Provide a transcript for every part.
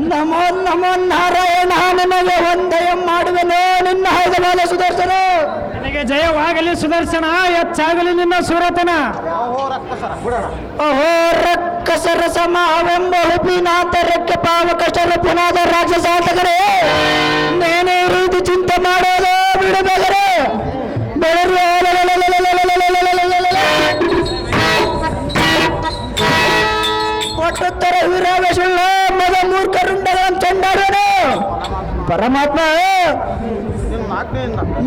ನಮೋ ನಮೋ ನಾರಾಯಣ ನಿನಗೆ ವಂದಯ ಮಾಡುವೆನು ನಿನ್ನ ಹೈದವಾದ ಸುದರ್ಶನ ನಿನಗೆ ಜಯವಾಗಲಿ ಸುದರ್ಶನ ಹೆಚ್ಚಾಗಲಿ ನಿನ್ನ ಸುರತನ ಅಹೋ ರಕ್ಕಸರ ಸಮವೆಂಬ ಹುಪಿನಾಥರಕ್ಕೆ ಪಾವ ಕಷ್ಟರ ಪುನಾದ ರಾಕ್ಷಸಾತಕರೇ ನೇನೇ ರೀತಿ ಚಿಂತೆ ಮಾಡೋದು ಬಿಡಬೇಕರೆ ಬೆಳರು ಕೊಟ್ಟುತ್ತರ ವೀರಾವೇಶುಳ್ಳ ಮಗ ಮೂರ್ಖರುಂಡಗಳನ್ನು ಚೆಂಡಾಡುವನು ಪರಮಾತ್ಮ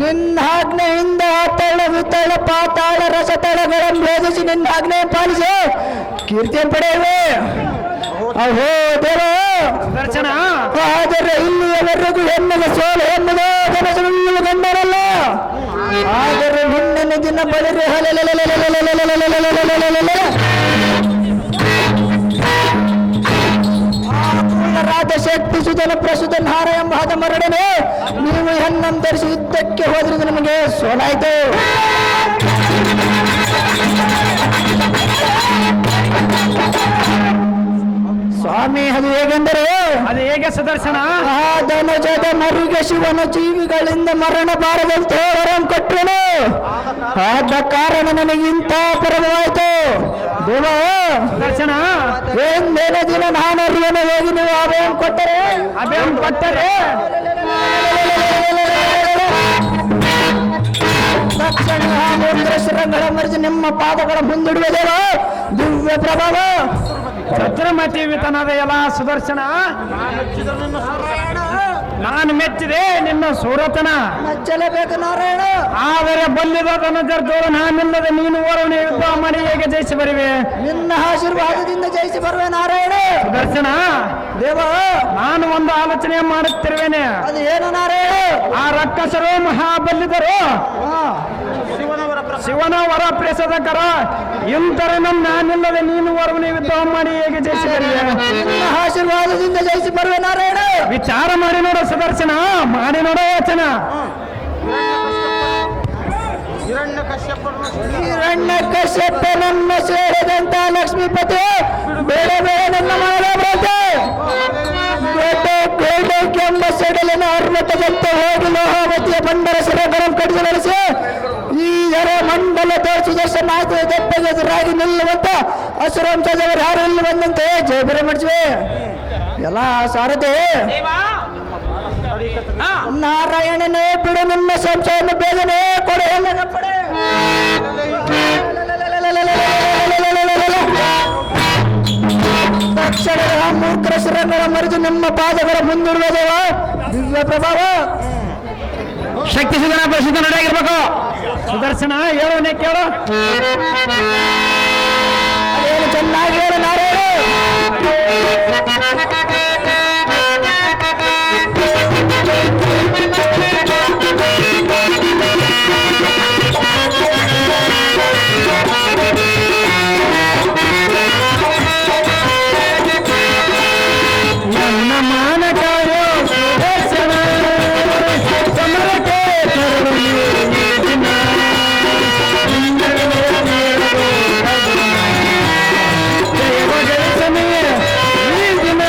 ನಿನ್ನ ಆಜ್ಞೆಯಿಂದ ತಳ ವಿತಳ ಪಾತಾಳ ರಸತಳಗಳನ್ನು ಭೇದಿಸಿ ನಿನ್ನ ಆಜ್ಞೆ ಪಾಲಿಸಿ ಕೀರ್ತಿಯನ್ನು ಪಡೆಯುವೆ ಅಹೋ ದೇವ ದರ್ಶನ ಆದರೆ ಇಲ್ಲಿಯವರೆಗೂ ಹೆಣ್ಣದ ಸೋಲು ಹೆಣ್ಣದ ಜನಸನ್ನು ಗಂಡರಲ್ಲ ಆದರೆ ನಿನ್ನ ದಿನ ಬಳಿರಿ ರಾಧ ಶಕ್ತಿ ಸುಧನ ಪ್ರಸುತ ನಾರ ಎಂಬ ಹದ ಮರಡನೆ ನೀವು ಹೆಣ್ಣನ್ನು ಧರಿಸಿ ಯುದ್ಧಕ್ಕೆ ಹೋದ್ರಿಂದ ನಮಗೆ ಸೋಲಾಯ್ತು ಸ್ವಾಮಿ ಅದು ಹೇಗೆಂದರೆ ಅದು ಹೇಗೆ ಸುದರ್ಶನ ಆ ಧನುಜದ ಮರಿಗೆ ಶಿವನ ಜೀವಿಗಳಿಂದ ಮರಣ ಬಾರದಂತೆ ವರಂ ಕೊಟ್ಟನು ಆದ ಕಾರಣ ನನಗಿಂತ ಪರಮವಾಯಿತು ದೇವ ದರ್ಶನ ಏನೇನ ದಿನ ನಾನು ಅರಿಯನ ಹೋಗಿ ನೀವು ಅಭಯಂ ಕೊಟ್ಟರೆ ತಕ್ಷಣ ಶ್ರಂಗಳ ಮರೆತು ನಿಮ್ಮ ಪಾದಗಳ ಮುಂದಿಡುವ ದೇವ ದಿವ್ಯ ಪ್ರಭಾವ ಛತ್ರಮತಿ ವಿತನದ ಎಲ್ಲ ಸುದರ್ಶನ ನಾನು ಮೆಚ್ಚಿದೆ ನಿನ್ನ ಸೂರತನ ಮೆಚ್ಚಲೇಬೇಕು ನಾರಾಯಣ ಆದರೆ ಬಲ್ಲಿದ ಧನುಜರ್ದೋಳು ನಾನಿಲ್ಲದೆ ನೀನು ಓರವಣೆ ಯುದ್ಧ ಮಾಡಿ ಹೇಗೆ ಜಯಿಸಿ ಬರುವೆ ನಿನ್ನ ಆಶೀರ್ವಾದದಿಂದ ಜಯಿಸಿ ಬರುವೆ ನಾರಾಯಣ ಸುದರ್ಶನ ದೇವ ನಾನು ಒಂದು ಆಲೋಚನೆ ಮಾಡುತ್ತಿರುವೇನೆ ಅದು ಏನು ನಾರಾಯಣ ಆ ರಕ್ಕಸರು ಮಹಾಬಲ್ಲಿದರು ಶಿವನ ವರ ಪ್ರೇಸದಕರ ಇಂತರ ನಾನಿಲ್ಲದೆ ನೀನು ಓರವಣೆ ಯುದ್ಧ ಮಾಡಿ ಹೇಗೆ ಜಯಿಸಿ ಬರುವೆ ನಿನ್ನ ಆಶೀರ್ವಾದದಿಂದ ಜಯಿಸಿ ಬರುವೆ ನಾರಾಯಣ ವಿಚಾರ ಮಾಡಿ ನೋಡ ಸುದರ್ಶನ ಮಾಡಿ ನೋಡೋ ವಚನ ಹಿರಣ್ಯ ಕಶ್ಯಪನನ್ನು ಸೇರಿದಂತ ಲಕ್ಷ್ಮೀಪತಿ ಬೇಡ ಬೇಡ ನನ್ನ ಮಾಡಬಾರದು ಎಂಬ ಸೆಡಲಿನ ಅರ್ಮಟದಂತೆ ಹೋಗಿ ಲೋಹಾವತಿಯ ಬಂಡರ ಸರಗರಂ ಕಡಿದು ನಡೆಸಿ ಈ ಜರ ಮಂಡಲ ಸುದರ್ಶನ ಆಯ್ತು ದಪ್ಪಗೆ ಎದುರಾಗಿ ನಿಲ್ಲುವಂತ ಹಸುರಂಶದವರು ಯಾರು ಇಲ್ಲಿ ಬಂದಂತೆ ಜಯಬರ ಮಾಡಿಸುವೆ ಎಲ್ಲ ಸಾರಥಿ ನಾರಾಯಣನೇ ಬಿಡು ನಿಮ್ಮ ಸಂಶಯವನ್ನು ಬೇಗನೆ ಕೊಡೆ ಪಡೆ ತಕ್ಷಣ ಮೂರ್ಖರ ಶಿರಗಳ ಮರೆತು ನಿಮ್ಮ ಪಾದಗಳ ಮುಂದಿರುವ ದೇವ ದಿವ್ಯ ಪ್ರಭಾವ ಶಕ್ತಿ ಸುಧನ ಪ್ರಸಿದ್ಧ ನಡೆಯಾಗಿರ್ಬೇಕು ಸುದರ್ಶನ ಹೇಳೋನೆ ಕೇಳು ಅದೇನು ಚೆನ್ನಾಗಿ ಹೇಳು ನಾರಾಯಣ ನನ್ನ ಮಾನಕಾಯೋ ಸುದರ್ಶನ ಸಮರಕ್ಕೆ ಜಯವ ಗಳಿಸನೆಯ ಈ ದಿನ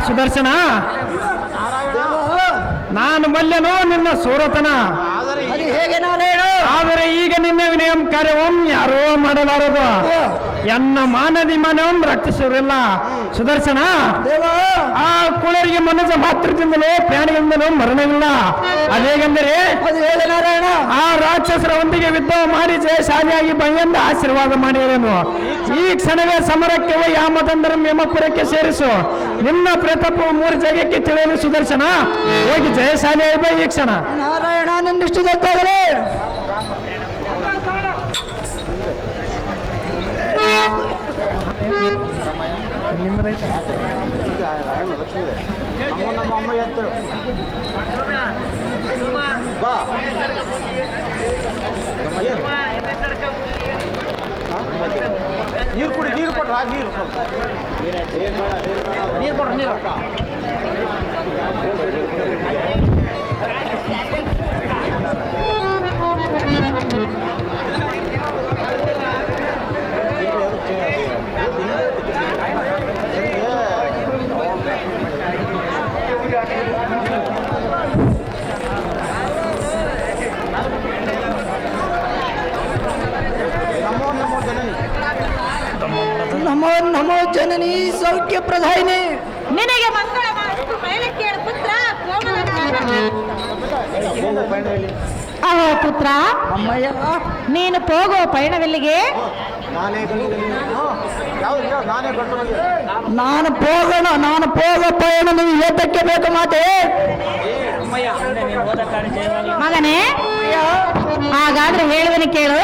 ಸುದರ್ಶನ, ನಾನು ಮಲ್ಯನೋ ನಿನ್ನ ಸೂರತನ. ಅದು ಹೇಗೆ ನಾರಾಯಣ? ಆದರೆ ಈಗ ನಿನ್ನ ವಿನಯಂ ಕಾರ್ಯವಂ ಯಾರೋ ಮಾಡಲಾರದು. ಎನ್ನ ಮಾನದಿಮಾನವಂ ರಕ್ಷಿಸುವುದಿಲ್ಲ ಸುದರ್ಶನ. ಆ ಕುಳರಿಗೆ ಮನಸ್ಸು ಮಾತ್ರದಿಂದಲೇ ಪ್ರಾಣಿಗಳಿಂದಲೂ ಮರಣವಿಲ್ಲ. ಅದೇಗೆಂದರೆ ಅದು ಹೇಗೆ ನಾರಾಯಣ? ಆ ರಾಕ್ಷಸರ ಒಂದಿಗೆ ಯುದ್ಧ ಮಾಡಿ ಜಯಶಾಲಿಯಾಗಿ ಬಯ್ಯಂದ ಆಶೀರ್ವಾದ ಮಾಡಿದನು. ಈ ಕ್ಷಣವೇ ಸಮರಕ್ಕೆ ಯಾಮದಂಡರಂ ಯಮಪುರಕ್ಕೆ ಸೇರಿಸು. ನಿನ್ನ ಪ್ರತಾಪವು 3 ಜಾಗಕ್ಕೆ ತಿಳಿಯಲು ಸುದರ್ಶನ. ಹೋಗಿ ಜಯಶಾಲಿಯಾಗಿ ಬೈ ಈ ಕ್ಷಣ. ನಾರಾಯಣ ನಿನ್ನಿಷ್ಟು ಗೊತ್ತಾಗಲೇ ನೀರು ಕೊಡಿ, ನೀರು ಕೊಟ್ರ ನೀರು ನೀರು ಕೊಡ್ರಿ ನೀರು. ನಮೋ ನಮೋ ಜನನಿ ಸೌಖ್ಯ ಪ್ರಧಾಯಿನಿ. ನಿನಗೆ ಮಂಗಳ ಮೇಲಕ್ಕೆ ಪುತ್ರ ಅಹೋ ಪುತ್ರ, ಅಮ್ಮಯ್ಯ, ನೀನು ಹೋಗೋ ಪಯಣವೆಲ್ಲಿಗೆ? ನಾನು ಹೋಗ ಪಯಣ ನೀವು ಏತಕ್ಕೆ ಬೇಕು ಮಾತೆ? ಮಗನೇ, ಹಾಗಾದ್ರೆ ಹೇಳುವನು ಕೇಳು.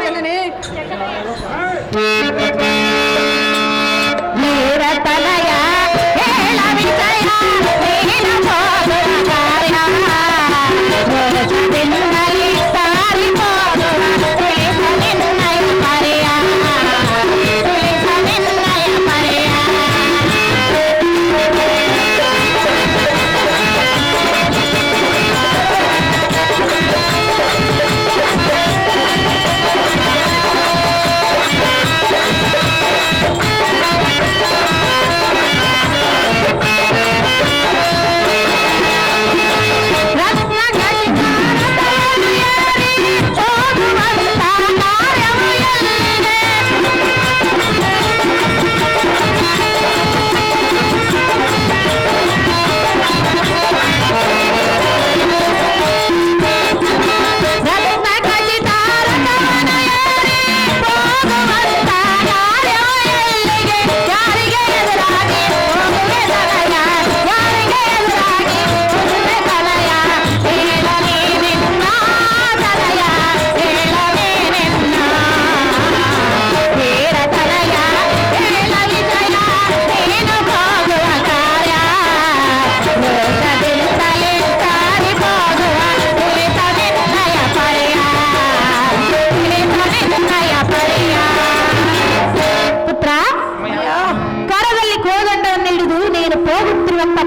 ಜನನಿ ನೀರ ತಲಯ ಹೇಳ ವಿಷಯ ನೀನು ಹೋಗುವ ಕಾರ್ಯ ಮೋಸದಿಂದಲೇ ಸಾರಿ ಹೋಗುವ ತಿಳಿಸಲಿನ್ನಯ ಪರ್ಯ ತಿಳಿಸಲಿನ್ನಯ ಪರ್ಯ.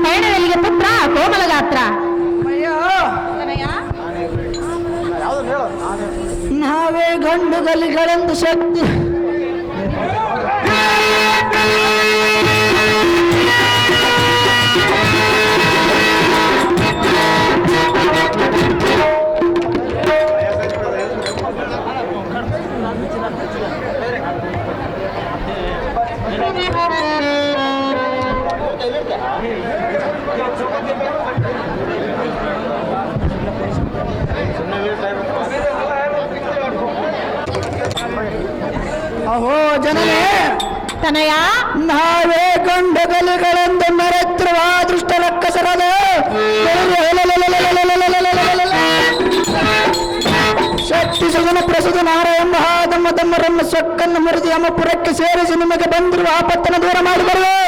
ಪಯಣವೆಲ್ಲಿಗೆ ಪುತ್ರ ಕೋಮಲಗಾತ್ರ? ನಾವೇ ಗಂಡು ಗಲಿಗಳೆಂದು ಶಕ್ತಿ ಅಹೋ ಜನನೇ, ತನಯ ನಾವೇ ಗಂಡು ಗಲಿಗಳೆಂದು ಮರೆತಿರುವ ದೃಷ್ಟ ರಕ್ಕಸರದು ಶಕ್ತಿ ಸುಗನ ಪ್ರಸುದ ನಾರಾಯಣ ತಮ್ಮ ತಮ್ಮರನ್ನ ಸೊಕ್ಕನ್ನು ಮುರಿದು ಯಮಪುರಕ್ಕೆ ಸೇರಿಸಿ ನಿಮಗೆ ಬಂದಿರುವ ಆಪತ್ತನ್ನು ದೂರ ಮಾಡಿ ಬರುವೆ.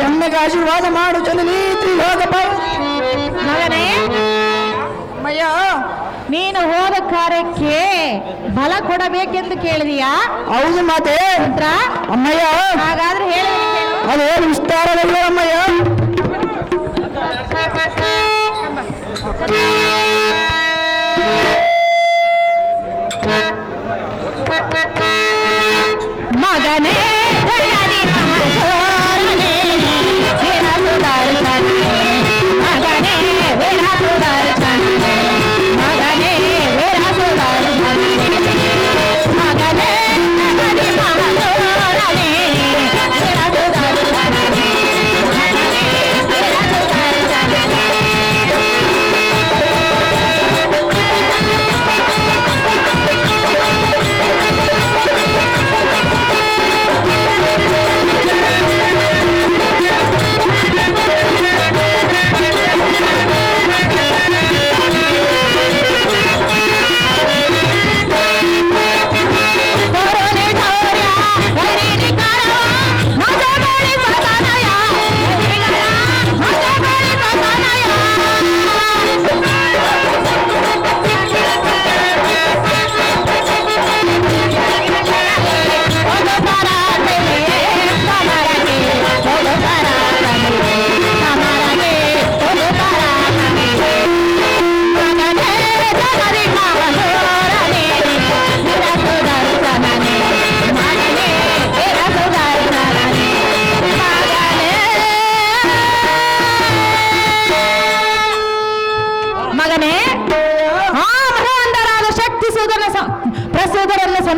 ಎಮ್ಮೆಗೆ ಆಶೀರ್ವಾದ ಮಾಡು ಜನನಿ ತ್ರಿಭೋಗ ಮಗನೇ, ಮಯ್ಯ, ನೀನು ಹೋದ ಕಾರ್ಯಕ್ಕೆ ಬಲ ಕೊಡಬೇಕೆಂದು ಕೇಳಿದೀಯಾ? ಹೌದು ಮಾತೆ. ಪುತ್ರ, ಅಮ್ಮಯ್ಯ, ಹಾಗಾದ್ರೆ ಹೇಳಿ. ಅದೇನು ವಿಸ್ತಾರವಿಲ್ಲ ಅಮ್ಮಯ್ಯ. ಮಗನೇ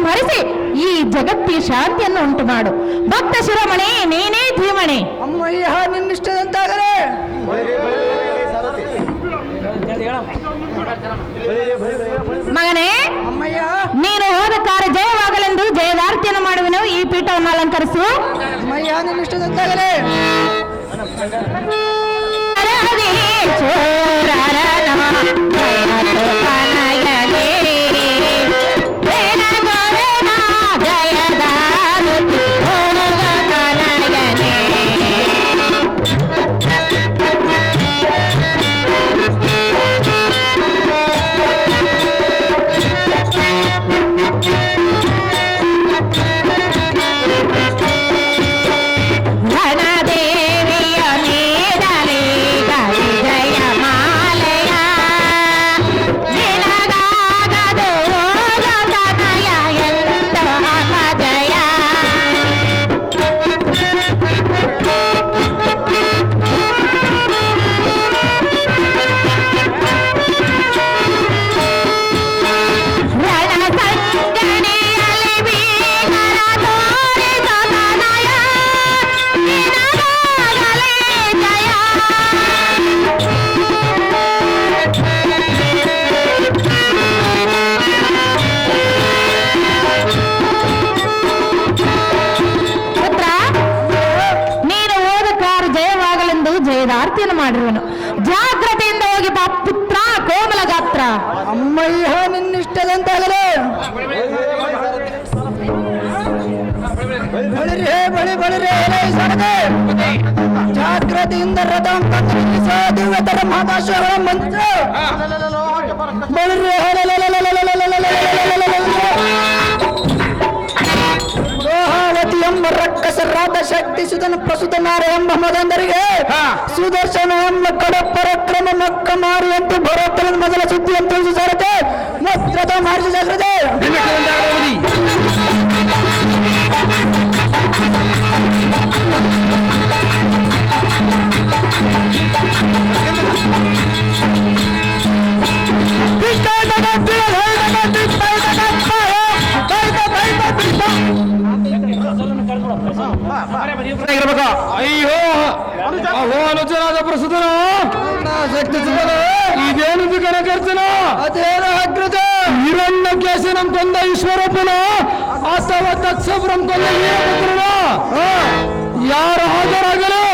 ಸಂಹರಿಸಿ ಈ ಜಗತ್ತಿ ಶಾಂತಿಯನ್ನು ಉಂಟು ಮಾಡು. ಭಕ್ತ ಶಿರೋಮಣಿ ನೀನೇ ಧೀಮಣಿ. ಅಮ್ಮಯ್ಯ ನಿನ್ನಿಷ್ಟದಂತಾಗಲೇ. ಮಗನೇ, ಅಮ್ಮಯ್ಯ ನೀನು ಹೋದ ಕಾರ್ಯ ಜಯವಾಗಲೆಂದು ಜಯದಾರ್ತಿಯನ್ನು ಮಾಡುವೆನು. ಈ ಪೀಠವನ್ನು ಅಲಂಕರಿಸು. ಅಮ್ಮಯ್ಯ ನಿನ್ನಿಷ್ಟದಂತಾಗಲೇ. ಮಾಡಿರುವನು. ಜಾಗ್ರತೆಯಿಂದ ಹೋಗಿ ಬಾ ಪುತ್ರ ಕೋಮಲ ಗಾತ್ರ. ಅಮ್ಮಯ್ಯ ನಿನ್ನಿಷ್ಟದಂತಾಗಲೇ. ಬಳಿರೇ ಬಳಿರೇ ಜಾಗ್ರತೆಯಿಂದ ರಥ ದಿವ್ಯತರ ಮಹಾಕಾಶಗಳ ಮಂತ್ರ ಬಳಿರೇ ಗೋಹಾವತಿ ಎಂಬ ರಕ್ಕಸರಾದ ಶಕ್ತಿ ಸುಧನ ಪ್ರಸುತನಾರ ಎಂಬ ಮದಂದರಿಗೆ ಸುದರ್ಶನ ಎಂಬ ಕಡ ಪರಕ್ರಮ ಮಕ್ಕ ಮಾರಿಯಂತೆ ಬರೋತ್ತರದ ಮೊದಲ ಸುದ್ದಿಯನ್ನು ತಿಳಿಸಿ ಸಾರತೆ ಮತ್ರತ ಮಾಡಿಸಿ ಜಾಗ್ರತೆ. ಅಯ್ಯೋ ಅನುಜನಾದ ಪ್ರಸುತನ ಶಕ್ತಿ ಸುಧನ ಇದೇನಿದು ಕನಕರ್ಜನ ಅದೇನ ಅಗ್ರಜ ಹಿರಣ್ಯ ಕೇಶನಂ ಕೊಂದ ಈಶ್ವರಪ್ಪನ ಅಥವಾ ತತ್ಸಬ್ರಂ ಕೊಂದ ವೀರಭದ್ರನ ಯಾರು ಹಾಜರಾಗಲೇ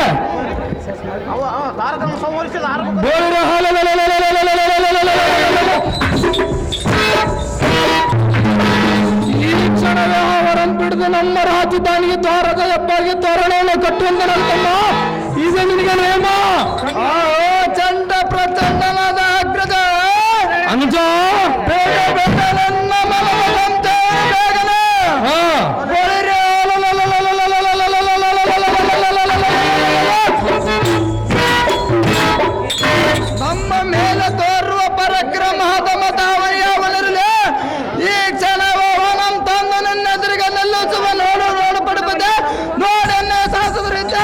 ಈ ಕ್ಷಣವೇ ಅವರನ್ನು ಬಿಡದು ನಮ್ಮ ರಾಜಧಾನಿಗೆ ದ್ವಾರದ ಹೆಬ್ಬಾಗಿ ತೋರಣವನ್ನು ಕಟ್ಟುವಂತನಂತಮ್ಮ ಇದು ನಿನಗೆ ನೇಮ. ಚಂಡ ಪ್ರಚಂಡನಾದ ಅಗ್ರಜ ಅನುಜ ಬೇಗ ಬೇಗ ನನ್ನ ಮನವಂತೆ ಬೇಗನೆ ನಮ್ಮ ಮೇಲೆ ತೋರುವ ಪರಕ್ರಮದ ಮತಾವಯ್ಯವನಿರಲಿ. ಈ ಕ್ಷಣವೂ ನಮ್ಮ ತಂದು ನನ್ನ ಎದುರಿಗೆ ನಿಲ್ಲಿಸುವ ನೋಡು ಪಡುತ್ತದೆ ನೋಡನ್ನೇ ಸಾಸದ್ರಿಂದ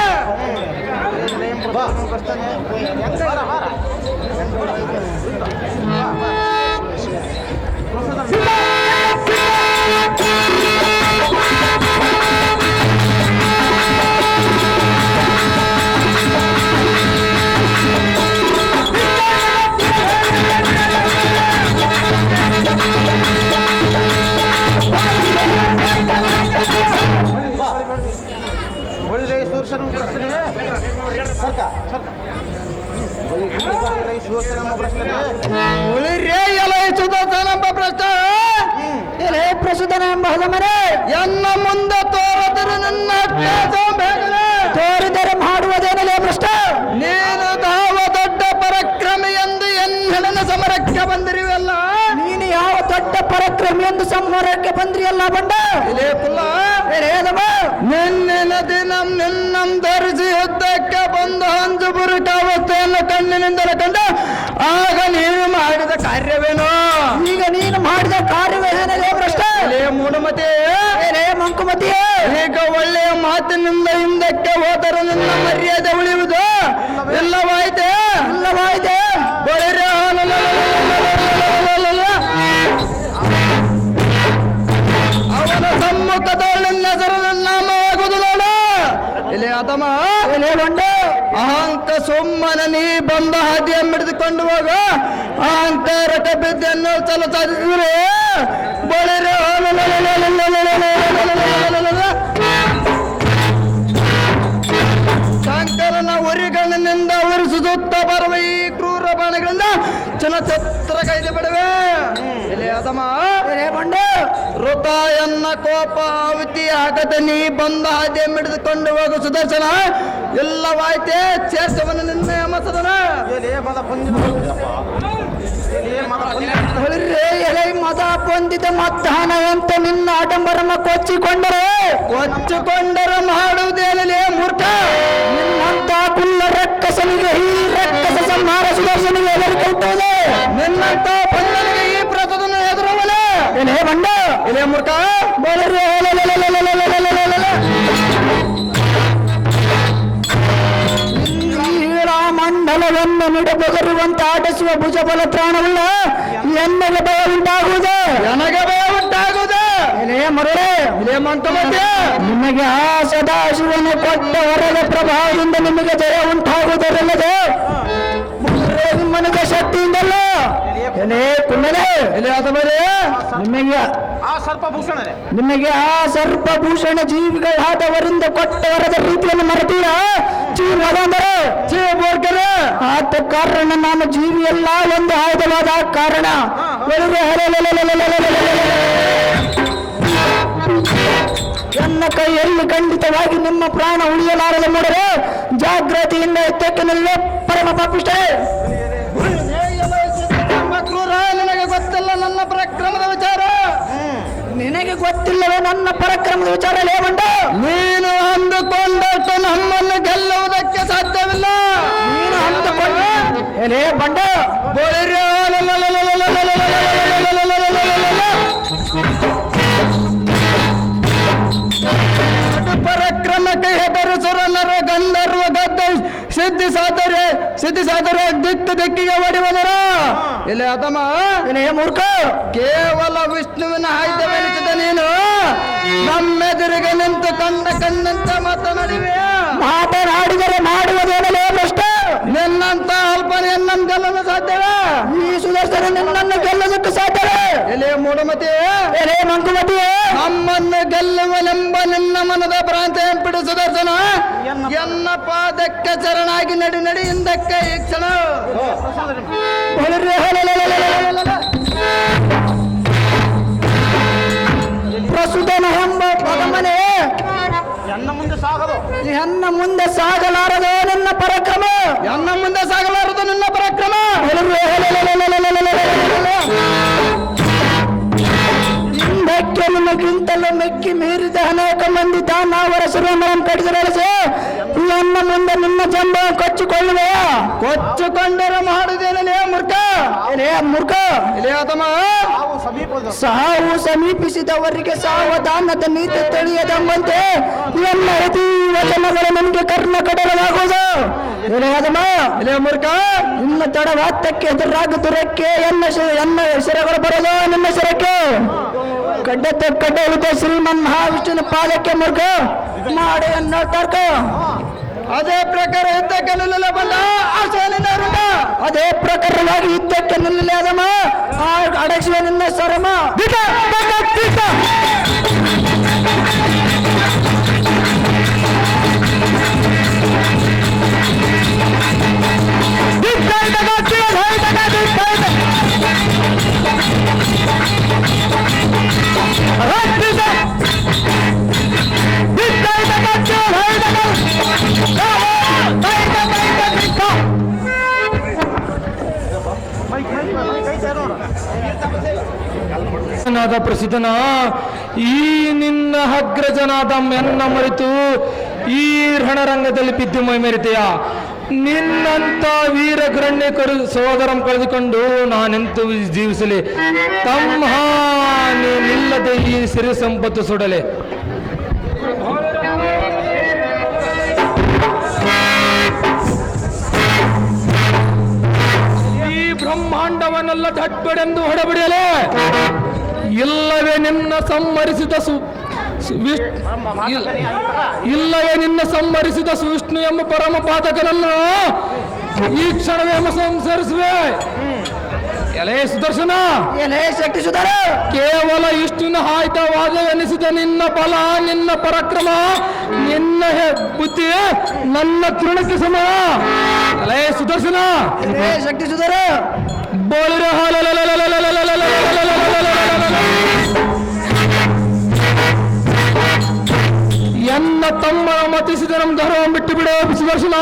ಪ್ರಸುತನ ಎಂಬ ಮರೆ ಎನ್ನ ಮುಂದೆ ತೋರದರು ನನ್ನ ತೋರಿದರೆ ಮಾಡುವುದೇನಲೇ ಭ್ರಷ್ಟ. ನೀನು ಯಾವ ದೊಡ್ಡ ಪರಾಕ್ರಮಿ ಎಂದು ಎನ್ನಡನ ಸಮರಕ್ಕೆ ಬಂದಿರುವಲ್ಲ. ನೀನು ಯಾವ ದೊಡ್ಡ ಪರಾಕ್ರಮಿ ಎಂದು ಸಂಹಾರಕ್ಕೆ ಬಂದ್ರಿಯಲ್ಲ ಬಂಡ ನಿನ್ನಿನ ದಿನ ನಿನ್ನಂ ಧರಿಸಿ ಯುದ್ಧಕ್ಕೆ ಬಂದು ಹಂಜು ಬುರುಟ ಅವಸ್ಥೆಯನ್ನು ಕಣ್ಣಿನಿಂದಲೇ ಕಂಡ ಆಗ ನೀನು ಮಾಡಿದ ಕಾರ್ಯವೇನೋ. ಈಗ ನೀನು ಮಾಡಿದ ಕಾರ್ಯವೇನೇ ಭ್ರಷ್ಟ ಮೂಢಮತಿ ಮಂಕುಮತಿ. ಈಗ ಒಳ್ಳೆಯ ಮಾತಿನಿಂದ ಹಿಂದಕ್ಕೆ ಹೋದರೂ ನಿನ್ನ ಮರ್ಯಾದೆ ಉಳಿಯುವುದು ಇಲ್ಲವಾಯ್ತೆ ಇಲ್ಲವಾಯ್ತೆ ಬಳಿರೆ ಗೊಂಡು ಅಹಂಕ ಸುಮ್ಮನೆ ನೀ ಬಂದ ಹಾದಿಯನ್ನು ಹಿಡಿದುಕೊಂಡು ಹೋಗ ಅಹಂಕಾರಕ ಬಿದ್ದನ್ನು ಚಲ ಸಾಧಿಸಿದ್ರೆ ಬಳಿರೆ ಶಂಕರನ ಉರಿಗಣ್ಣಿನಿಂದ ಉರಿಸುತ್ತ ಬರುವ ಈ ಕ್ರೂರ ಬಾಣಗಳಿಂದ ಚಲಚಿತ್ರ ಕೈದು ಬಿಡುವೆ ಬಂಡು ಋತ ಎನ್ನ ಕೋಪ ಆವತಿ ಆಗದ ನೀ ಬಂದ ಹಾದಿ ಮಿಡಿದುಕೊಂಡು ಹೋಗು ಸುದರ್ಶನ ಎಲ್ಲವಾಯ್ತೆ ಚೇಷ್ಟವನ್ನು ನಿನ್ನ ಯಮಸದನ ಎಲೆ ಮದ ಬಂದಿದ ಮಧ್ಯಾಹ್ನ ಅಂತ ನಿನ್ನ ಆಡಂಬರನ ಕೊಚ್ಚಿಕೊಂಡರೆ ಮಾಡುವುದೇನಲೇ ಮೂರ್ಖ ನಿನ್ನಂತ ಕುಲ್ಲ ರಕ್ಕಸನಿಗೆ ಈ ರಕ್ಕಸ ಸಂಹಾರ ಸುದರ್ಶನಿಗೆ ಎದುರು ಕಲ್ತೋದೆ ನಿನ್ನಂತ ಬಂದನಿಗೆ ಈ ಪ್ರತದನ್ನು ಎದುರವಲೆ ಎಲೆ ಬಂಡ ಎಲೆ ಮೂರ್ಖ ಬೋಲರಿ ಮಂಡಲವನ್ನು ಮಿಡಬಗರುವಂತ ಆಟಿಸುವ ಭುಜಬಲ ತ್ರಾಣವುಳ್ಳ ಎನ್ನಗೆ ಭಯ ಉಂಟಾಗುವುದೇ ನನಗೆ ಭಯ ಉಂಟಾಗುವುದೇ ಎಲೆ ಮರಳೆ ಎಲೆ ಮಂಕಮಧ್ಯ ನಿಮಗೆ ಆ ಸದಾಶಿವನ ಕೊಟ್ಟ ವರದ ಪ್ರಭಾವದಿಂದ ನಿಮಗೆ ಜಯ ಉಂಟಾಗುವುದರಲ್ಲದೆ ಮನದ ಶಕ್ತಿಯಿಂದಲ್ಲ ಎಲೆ ಕುಂಡಲೆ ಎಲೆ ಆದ ಮೇಲೆ ನಿಮಗೆ ಆ ಸರ್ಪಭೂಷಣ ಜೀವಿಗಳಾದವರಿಂದ ಕೊಟ್ಟ ವರದ ರೀತಿಯನ್ನು ಮರೆತೀರ ಚೀರ್ವಾದಂದರೆ ಚೀರ್ಬೋರ್ಗರೆ ಆದ ಕಾರಣ ನಾನು ಜೀವಿಯಲ್ಲ ಒಂದು ಆಯುಧವಾದ ಕಾರಣ ನನ್ನ ಕೈಯಲ್ಲಿ ಖಂಡಿತವಾಗಿ ನಿಮ್ಮ ಪ್ರಾಣ ಉಳಿಯಲಾರದೆ ಮೂಡರೆ ಜಾಗೃತಿಯಿಂದ ಎತ್ತಕ್ಕೆ ನಿಲ್ಲೇ ಪರಮ ಪಾಪಿಷ್ಟೇ ನಿನಗೆ ಗೊತ್ತಿಲ್ಲ ನನ್ನ ಪರಾಕ್ರಮದ ವಿಚಾರ ನಿನಗೆ ಗೊತ್ತಿಲ್ಲವೇ ನನ್ನ ಪರಾಕ್ರಮದ ವಿಚಾರ ಲೇವಂಡ ನೀನು ಅಂದುಕೊಂಡಷ್ಟು ನಮ್ಮನ್ನು ಗೆಲ್ಲುವುದಕ್ಕೆ ಸಾಧ್ಯವಿಲ್ಲ ನೀನು ಅಂದುಕೊಂಡ ಏನೇ ಬಂಡ ಪರಾಕ್ರಮಕ್ಕೆ ಹೆದರಿಸುರನರು ಗಂಧರ್ವ ಗದ್ದ ಸಿದ್ಧಿ ಸಾಧರೆ ದಿಕ್ಕಿಗೆ ಓಡಿವದರ ಇಲ್ಲಿ ಅದಮ್ಮ ಏನೇ ಮೂರ್ಖ ಕೇವಲ ವಿಷ್ಣುವಿನ ಆಯುಧವೆನಿಸಿದ ನೀನು ನಮ್ಮೆದುರಿಗೆ ನಿಂತು ಕಣ್ಣಂತ ಮಾತನಾಡಿದರೆ ಮಾಡುವುದೇನಲೇ ಭ್ರಷ್ಟ ನಿನ್ನಂತ ಅಲ್ಪನೆಯನ್ನು ಗೆಲ್ಲಲು ಸಾಧ್ಯವೇ ಈ ಸುದರ್ಶನ ನಿನ್ನನ್ನು ಗೆಲ್ಲೋದಕ್ಕೆ ಸಾಧ್ಯವೇ ಎಲೆ ಮೂಢಮತಿ ಎಲೆ ಮಂಕುಮತಿ ನಮ್ಮನ್ನು ಗೆಲ್ಲುವನೆಂಬ ನಿನ್ನ ಮನದ ಭ್ರಾಂತಿ ಎಂಪಿಡು ಸುದರ್ಶನ ಎನ್ನ ಪಾದಕ್ಕೆ ಶರಣಾಗಿ ನಡಿ ಹಿಂದಕ್ಕೆ ಈ ಕ್ಷಣ ಪ್ರಸುತನ ಎಂಬ ಪದಮನೆ ಎನ್ನ ಮುಂದೆ ಸಾಗಲಾರದು ನಿನ್ನ ಪರಾಕ್ರಮ ಎನ್ನ ಮುಂದೆ ಸಾಗಲಾರದು ನಿನ್ನ ಪರಾಕ್ರಮ ಹಿಂದಕ್ಕೆ ನಿಮಗಿಂತಲೂ ಮೆಕ್ಕಿ ಮೀರಿದ ಅನೇಕ ಮಂದಿ ದಾನವರ ಶಿರವನ್ನು ಕಡಿದು ನನ್ನ ಮುಂದೆ ನಿನ್ನ ಜಂಬ ಕೊಚ್ಚಿಕೊಳ್ಳುವೆಯ ಕೊಚ್ಚಿಕೊಂಡರೆ ಮಾಡುವುದೇನೇ ಮೂರ್ಖ ಮೂರ್ಖ ಸಾವು ಸಮೀಪಿಸಿದವರಿಗೆ ಸಾವಧಾನದ ನೀತಿ ತಿಳಿಯದಂಬಂತೆ ಎಲ್ಲ ವಚನಗಳು ನಮಗೆ ಕರ್ಣ ಕಡಲಾಗುವುದು ಮೂರ್ಖ ಇನ್ನು ತಡವಾತ್ತಕ್ಕೆ ಎದುರಾಗುವುದಕ್ಕೆ ಎನ್ನ ಶಿರಗಳು ಬರೋದು ನಿಮ್ಮ ಶಿರಕ್ಕೆ ಕಡ್ಡ ಉಳಿದ ಶ್ರೀಮನ್ ಮಹಾವಿಷ್ಣುವಿನ ಪಾದಕ್ಕೆ ಮೂರ್ಖ ಮಾಡಿ ಅನ್ನೋ ತರ್ಕ ಅದೇ ಪ್ರಕಾರ ಯುದ್ಧಕ್ಕೆ ನಿಲ್ಲಲೆ ಬಂದ ಅದೇ ಪ್ರಕಾರವಾಗಿ ಯುದ್ಧಕ್ಕೆ ನಿಲ್ಲಲೆ ಅದಮ್ಮ ಅಡಗಿಸುವ ನಿನ್ನ ಸ್ವರಮ ಪ್ರಸಿದ್ಧನ ಈ ನಿನ್ನ ಅಗ್ರಜನಾದ ಮೆನ್ನ ಮರೆತು ಈ ರಣರಂಗದಲ್ಲಿ ಬಿದ್ದು ಮೈ ಮೆರಿತೆಯ ನಿನ್ನಂತ ವೀರಗಣ್ಯ ಸಹೋದರಂ ಕಳೆದುಕೊಂಡು ನಾನೆಂತೂ ಜೀವಿಸಲಿ ತಮ್ಮ ನಿಲ್ಲದೆ ಈ ಸಿರಿ ಸಂಪತ್ತು ಸುಡಲೆ ಈ ಬ್ರಹ್ಮಾಂಡವನ್ನೆಲ್ಲ ದಟ್ಟೊಡೆಂದು ಹೊಡಬಿಡಲೆ ಇಲ್ಲವೇ ನಿನ್ನ ಸಂಹರಿಸಿದ ಇಲ್ಲವೇ ನಿನ್ನ ಸಂಹರಿಸಿದ ವಿಷ್ಣು ಎಂಬ ಪರಮ ಪಾತಕನನ್ನು ಈ ಕ್ಷಣವೇ ಸಂಸರಿಸುವೆ. ಎಲೆ ಸುದರ್ಶನ, ಎಲೆ ಶಕ್ತಿ ಸುಧಾರ, ಕೇವಲ ಇಷ್ಟಿನ ಆಯ್ತವಾದವೆನಿಸಿದ ನಿನ್ನ ಬಲ, ನಿನ್ನ ಪರಾಕ್ರಮ, ನಿನ್ನ ಬುದ್ಧಿ ನನ್ನ ತೃಣಕ್ಕೆ ಸಮ. ಎಲೆ ಸುದರ್ಶನ, ಎಲೆ ಶಕ್ತಿ ಸುಧಾರ, ಬೋಳಿರ ಎನ್ನ ತಮ್ಮನ ಮತಿಸಿದ ನಮ್ಮ ಧರ್ಮ ಬಿಟ್ಟು ಬಿಡ ಸುದರ್ಶನ.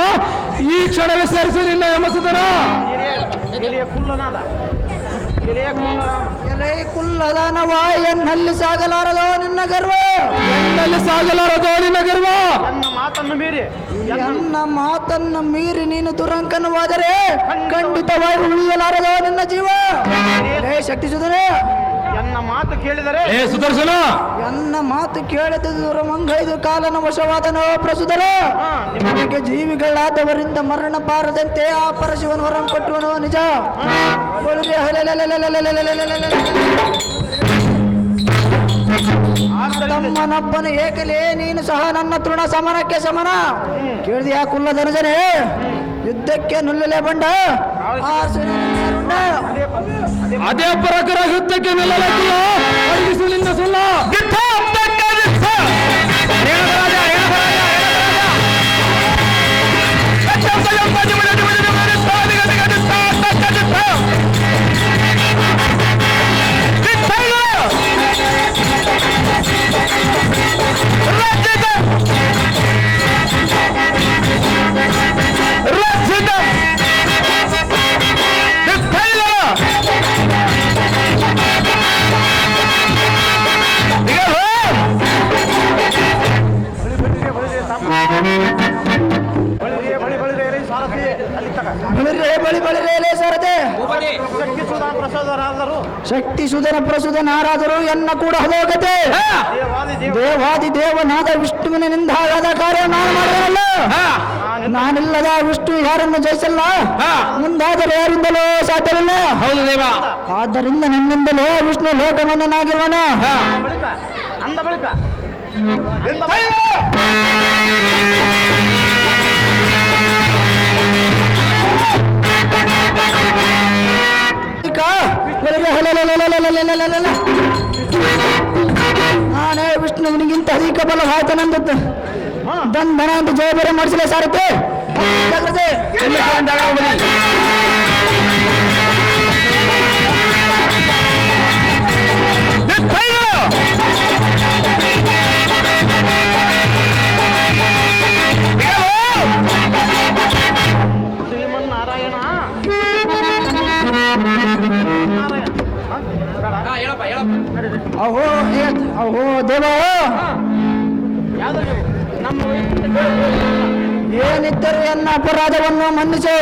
ಈ ಕ್ಷಣವೇ ಸೇರಿಸಿ ನಿನ್ನ ಯಮಸುಧನ. ಎಲೆ ಕುಲ್ಲದಾನವ, ಎನ್ನಲ್ಲಿ ಸಾಗಲಾರದೋ ನಿನ್ನ ಗರ್ವ, ಎನ್ನಲ್ಲಿ ಸಾಗಲಾರದೋ ನಿನ್ನ ಗರ್ವ. ನನ್ನ ಮಾತನ್ನು ಮೀರಿ ನೀನು ದುರಂಕನವಾದರೆ ಖಂಡಿತವಾಗಿ ಉಳಿಯಲಾರದೋ ನಿನ್ನ ಜೀವ. ಎಲೆ ಶಕ್ತಿ ಸುಧಾರ, ನನ್ನ ಮಾತು ಕೇಳಿದರೆ ಏ ಸುದರ್ಶನ, ಎನ್ನ ಮಾತು ಕೇಳಿದ ದುರಮಂಗೈದು ಕಾಲನ ವಶವಾದನೋ ಪ್ರಸುಧರ. ನಿಮಗೆ ಜೀವಿಗಳಾದವರಿಂದ ಮರಣ ಬಾರದಂತೆ ಆ ಪರಶಿವನ ವರಂ ಕೊಟ್ಟುವನೋ ನಿಜ. ತಮ್ಮನೊಬ್ಬನ ಏಕಲೇ ನೀನು ಸಹ ನನ್ನ ತೃಣ ಸಮನಕ್ಕೆ ಸಮನ. ಕೇಳಿದೆಯಾ ಕುಲ್ಲಧನುಜನೇ, ಯುದ್ಧಕ್ಕೆ ನುಲ್ಲಲೇ ಬಂಡ ಆ ಸುರನ ಅದೇ ಪರಕರ ಯುದ್ಧಕ್ಕೆ ನಿಲ್ಲಲಾಗಿಲ್ಲ. ಅಡಗಿಸು ನಿನ್ನ ಸುಳ್ಳ. ಬಳಿ ಸಾರದೆ ಶಕ್ತಿ ಸುಧನ ಪ್ರಸುಧನಾರಾದರು ಎನ್ನ ಕೂಡ ಹೋಗತೆ. ದೇವಾದಿ ದೇವನಾದ ವಿಷ್ಣುವಿನ ನಿಂದಾದ ಕಾರ್ಯ ನಾನು ಮಾಡಿದನಲ್ಲ. ನಾನಿಲ್ಲದ ವಿಷ್ಣು ಯಾರನ್ನು ಜಯಿಸಲ್ಲ, ಮುಂದಾದರೆ ಯಾರಿಂದಲೋ ಸಾಧ್ಯವಿಲ್ಲ. ಹೌದು ದೇವ. ಆದ್ದರಿಂದ ನನ್ನಿಂದಲೇ ವಿಷ್ಣು ಲೋಕಮನ್ನನಾಗಿರುವನ. ಅಂದ ಬಳಿಕ ನಾನೇ ವಿಷ್ಣುವಿನಿಗಿಂತ ಅಧಿಕ ಬಲವಾಯ್ತು ನಂದದ್ದು. ಬಂಧನ ಎಂದು ಜಯಬೇರೆ ಮಾಡಿಸಲೇ ಸಾರತೆ. ಶ್ರೀಮನ್ನಾರಾಯಣ ಅಹೋ ಅಹೋ ದೇವ, ಏನಿದ್ದರೂ ಎನ್ನ ಅಪರಾಧವನ್ನು ಮನ್ನಿಸು.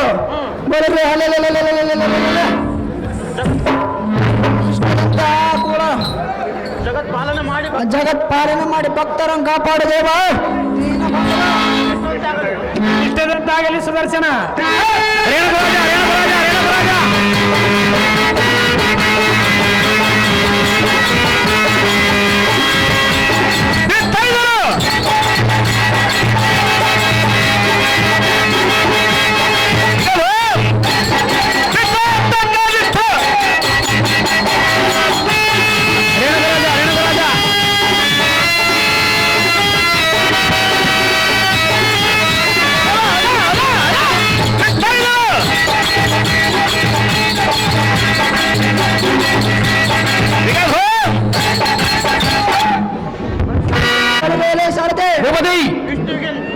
ಬರಲಿ ಜಗತ್ ಪಾಲನೆ ಮಾಡಿ ಭಕ್ತರನ್ನು ಕಾಪಾಡು ದೇವ. ಇಷ್ಟದಂತಾಗಲಿ ಸುದರ್ಶನ.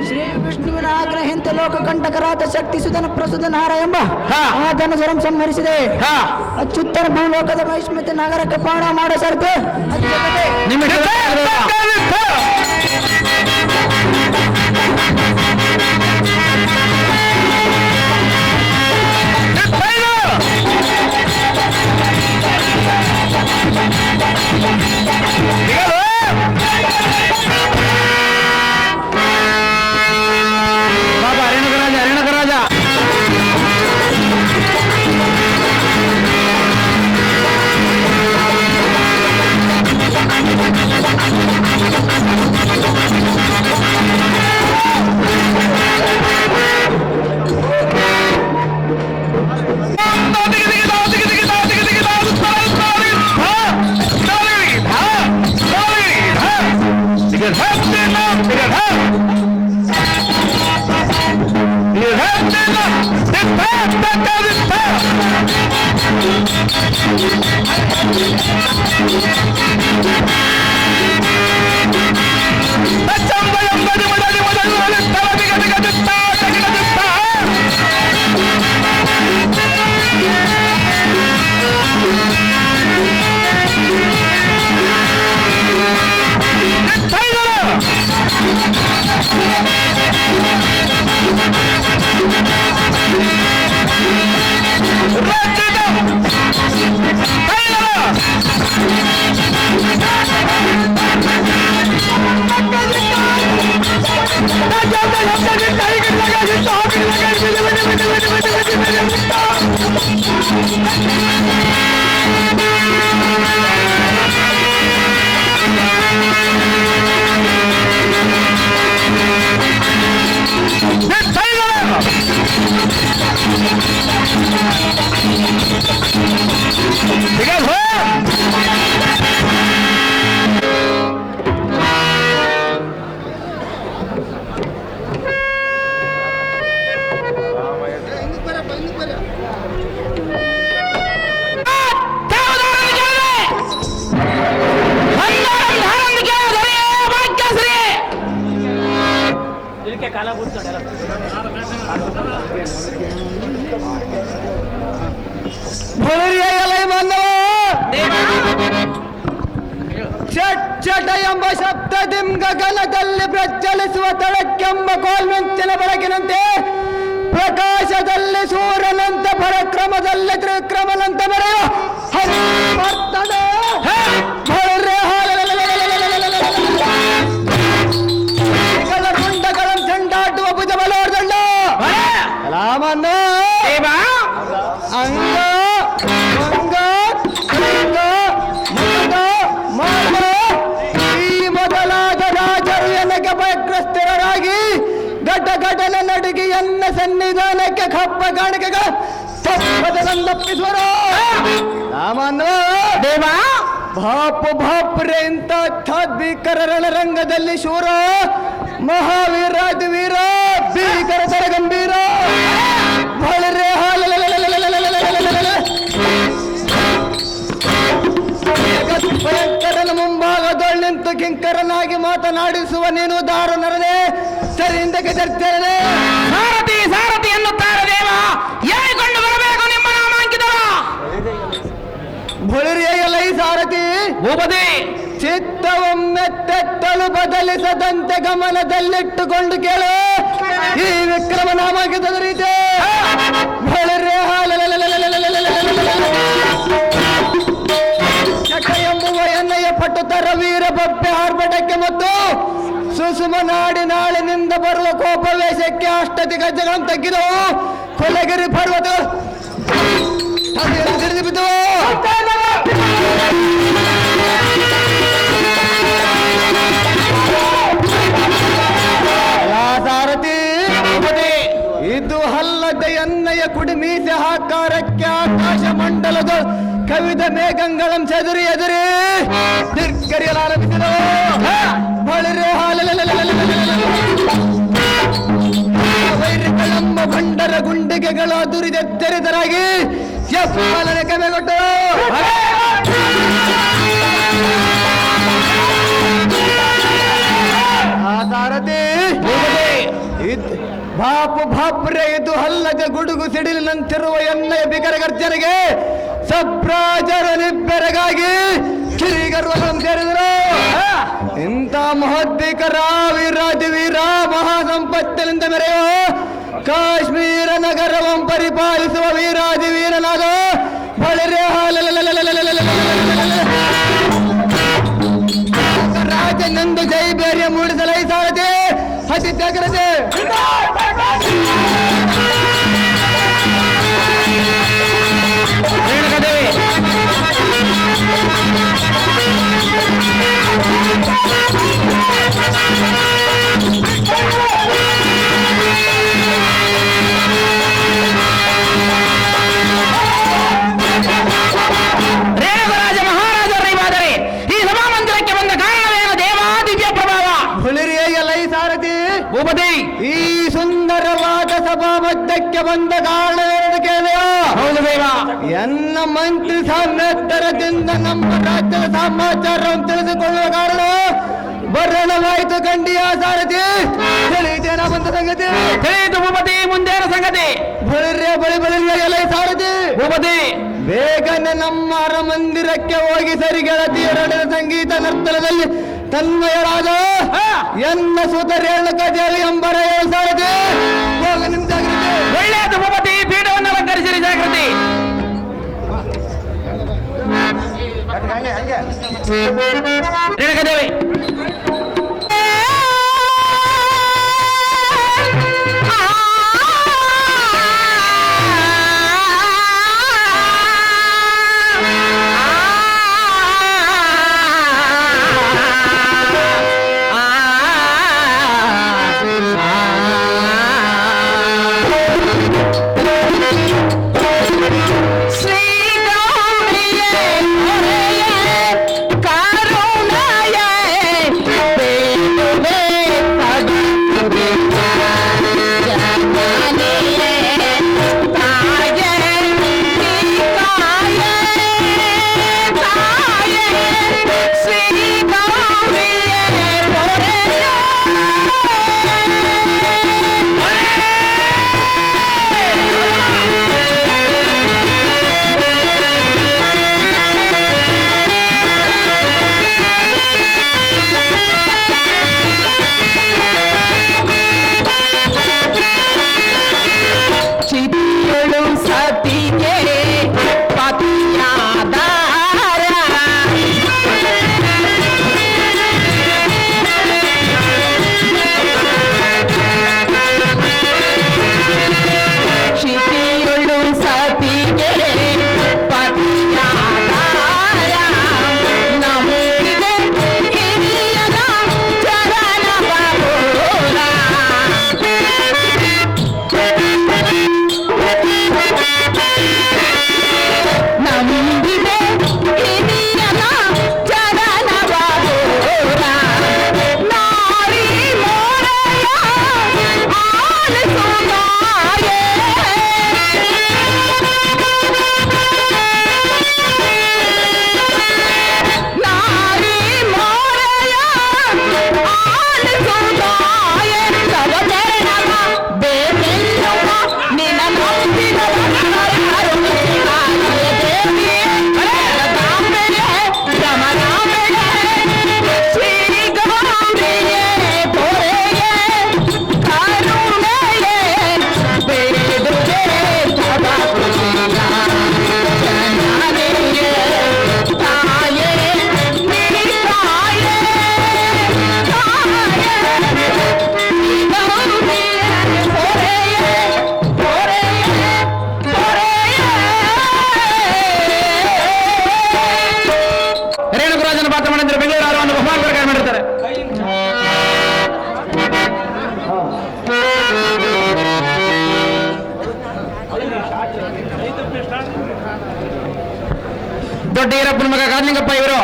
ಶ್ರೀ ವಿಷ್ಣುವಿನ ಆಗ್ರಹ ಇಂಥ ಲೋಕ ಕಂಟಕರಾದ ಶಕ್ತಿ ಸುಧನ ಪ್ರಸುಧನಾರ ಎಂಬ ಆ ಧನಜರಂ ಸಂಹರಿಸಿದೆ. ಅಚ್ಯುತ್ತನ ಭೂಲೋಕದ ಮಹಿಷ್ಮತಿ ನಗರಕ್ಕೆ ಪಾಣ ಮಾಡೋ ಸರ್ತೆ ಚಟ್ ಚಟ ಎಂಬ ಶಬ್ದದಿಂ ಗಗನದಲ್ಲಿ ಪ್ರಜ್ವಲಿಸುವ ತಳಕ್ಕೆಂಬ ಕೋಲ್ಮಿಂಚಿನ ಬೆಳಕಿನಂತೆ ಪ್ರಕಾಶದಲ್ಲಿ ಸೂರ್ಯನಂತ ಪರಕ್ರಮದಲ್ಲಿ ತ್ರಿಕ್ರಮನಂತ ಮೆರೆಯುವ ಹರಿವರ್ತನೆ ಮುಂಡಗಳ ಚೆಂಡಾಟುವ ಭುಜ ಬಲೋರ್ದಂಡ ರಾಮನ್ನ ಅಂಗ ಅಂಗ ಅಂಗ ಮುಗ ಮಾಡ ಈ ಮೊದಲಾದ ರಾಜರು ಎನಗೆ ಭಯಗ್ರಸ್ತರಾಗಿ ಘಟಘಟನ ನಡುಗಿ ಎನ್ನ ಸನ್ನಿಧಾನಕ್ಕೆ ಕಪ್ಪ ಕಾಣಿಕೆಗಳ ತಪ್ಪದೊಂದಪ್ಪಿಸುವರು ರಾಮನ್ನ ದೇವ ಬಾಪು ಬಾಪ್ರೆ ಇಂಥ ಭೀಕರ ರಣರಂಗದಲ್ಲಿ ಶೂರ ಮಹಾವೀರಾದಿ ವೀರ ಭೀಕರ ತರ ಗಂಭೀರ ಬಳಿರೆ ಭಯಂಕರನ ಮುಂಭಾಗದೊಳ್ ನಿಂತು ಕಿಂಕರನಾಗಿ ಮಾತನಾಡಿಸುವ ನೀನು ದಾರು ನರನೆ ಸರಿಂದಕ್ಕೆ ತರ್ತೇನೆ ಸಾರಥಿ ಸಾರಥಿ ಎನ್ನುತ್ತಾರೆ ದೇವ ಹೇಳಿಕೊಂಡು ಬರಬೇಕು ನಿಮ್ಮ ನಾಮಾಂಕಿತ ಬಳಿರಿಯಲೈ ಸಾರಥಿ ಭೂಪತಿ ಚಿತ್ತವೊಮ್ಮೆತ್ತೆತ್ತಲು ಬದಲಿಸದಂತೆ ಗಮನದಲ್ಲಿಟ್ಟುಕೊಂಡು ಕೇಳು ಈ ವಿಕ್ರಮ ನಾಮಾಂಕಿತದ ರೀತಿ ಬಳಿರೆ ಚಕ ಎಂಬುವ ಎಣ್ಣೆಯ ಪಟುತರ ವೀರ ಬಬ್ಬೆ ಆರ್ಭಟಕ್ಕೆ ಮತ್ತು ಸುಸುಮ ನಾಡಿ ನಾಳಿನಿಂದ ಬರುವ ಕೋಪವೇಶಕ್ಕೆ ಅಷ್ಟತಿ ಗಜ್ಜಗಳನ್ನು ತಗ್ಗಿದವು ಕೊಲೆಗಿರಿ ಪರ್ವತಗಳು ತಿಳಿದು ಬಿದ್ದವು ಸಾರಥಿ ಇದು ಹಲ್ಲದ ಎಣ್ಣೆಯ ಕುಡಿ ಮೀಸೆ ಹಾಕಾರಕ್ಕೆ ಆಕಾಶ ಮಂಡಲದ ಕವಿದ ಮೇಘಂಗಳಂ ಚದುರಿ ಎದುರಿ ನಿರ್ಕರಿಯಲಾರಂಭಿಸಿದವು ಬಳಿರೆ ವೈರಿಗಳಮ್ಮ ಭಂಡರ ಗುಂಡಿಗೆಗಳು ದುರಿದೆತ್ತರಿದರಾಗಿ ಎಪ್ಪಲನೆ ಕಮೆಗೊಟ್ಟು ಸಾರಥಿ ಬಾಪು ಬಾಪ್ರೆ ಇದು ಹಲ್ಲದ ಗುಡುಗು ಸಿಡಿಲಿನಂತಿರುವ ಎಣ್ಣೆಯ ಬಿಗರ ಗರ್ಜನೆಗೆ ಸಪ್ರಾಜರನಿಬ್ಬೆರಗಾಗಿ ಕಿರಿಗರ್ವಗಳನ್ನು ಸೇರಿದರು ಇಂಥ ಮಹೋದ್ದಿಕರ ವೀರಾದಿ ವೀರ ಮಹಾಸಂಪತ್ತಿನಿಂದ ಮೆರೆಯುವ ಕಾಶ್ಮೀರ ನಗರವಂ ಪರಿಪಾಲಿಸುವ ವೀರಾದಿ ವೀರನಾದ ಬಳಿರೆ ರಾಜನೆಂದು ಜೈಬೇರಿಯ ಮೂಡಿಸಲೈ ಸಾರಥಿ ಅತಿ ಜಾಗ್ರತೆ ರೇಣುಗರಾಜ ಮಹಾರಾಜರೈವಾದರೆ ಈ ಸಭಾಮಂದಿರಕ್ಕೆ ಬಂದ ಕಾರಣವೇನು ದೇವಾ ದಿವ್ಯ ಪ್ರಭಾವ ಹುಳಿರಿಯಲೈ ಸಾರಥಿ ಭೂಪತಿ ಈ ಸುಂದರವಾದ ಸಭಾ ಮಧ್ಯಕ್ಕೆ ಬಂದ ಕಾರಣವೇನು ಕೇಳಿದೆಯೋ ಹೌದು ದೇವ ಎನ್ನ ಮಂತ್ರಿ ಸಾಮರ್ಥ್ಯದಿಂದ ನಮ್ಮ ರಾಜ್ಯದ ಸಮಾಚಾರವನ್ನು ತಿಳಿದುಕೊಳ್ಳುವ ಕಾರಣ ವರ್ಣವಾಯಿತು ಗಂಡಿಯ ಸಾರಥಿ. ತಿಳಿದೇನ ಬಂದ ಸಂಗತಿ? ತಿಳಿಯಿತು ಭೂಪತಿ, ಮುಂದೇನ ಸಂಗತಿ? ಬಳಿ ಎಲ್ಲ ಸಾರಥಿ ಭೂಪತಿ, ಬೇಗನೆ ನಮ್ಮ ಅರಮಂದಿರಕ್ಕೆ ಹೋಗಿ ಸರಿ ಗೆಳತಿಯರ ಸಂಗೀತ ನರ್ತನದಲ್ಲಿ ತನ್ಮಯರಾದ ಎನ್ನ ಸುತ ರೇಣುಕದೇವಿ ಎಂಬರ ಸಾರಥಿ. ಹೋಗ ನಿಮ್ ಜಾಗೃತಿ. ಒಳ್ಳೆಯದು ಭೂಪತಿ, ಪೀಠವನ್ನು ಅಲಂಕರಿಸಿರಿ ಜಾಗೃತಿ. ರೇಣುಕದೇವಿ ದೊಡ್ಡ ಈರಪ್ಪನ ಮಗ ಕಾದ್ಲಿಂಗಪ್ಪ ಇವರು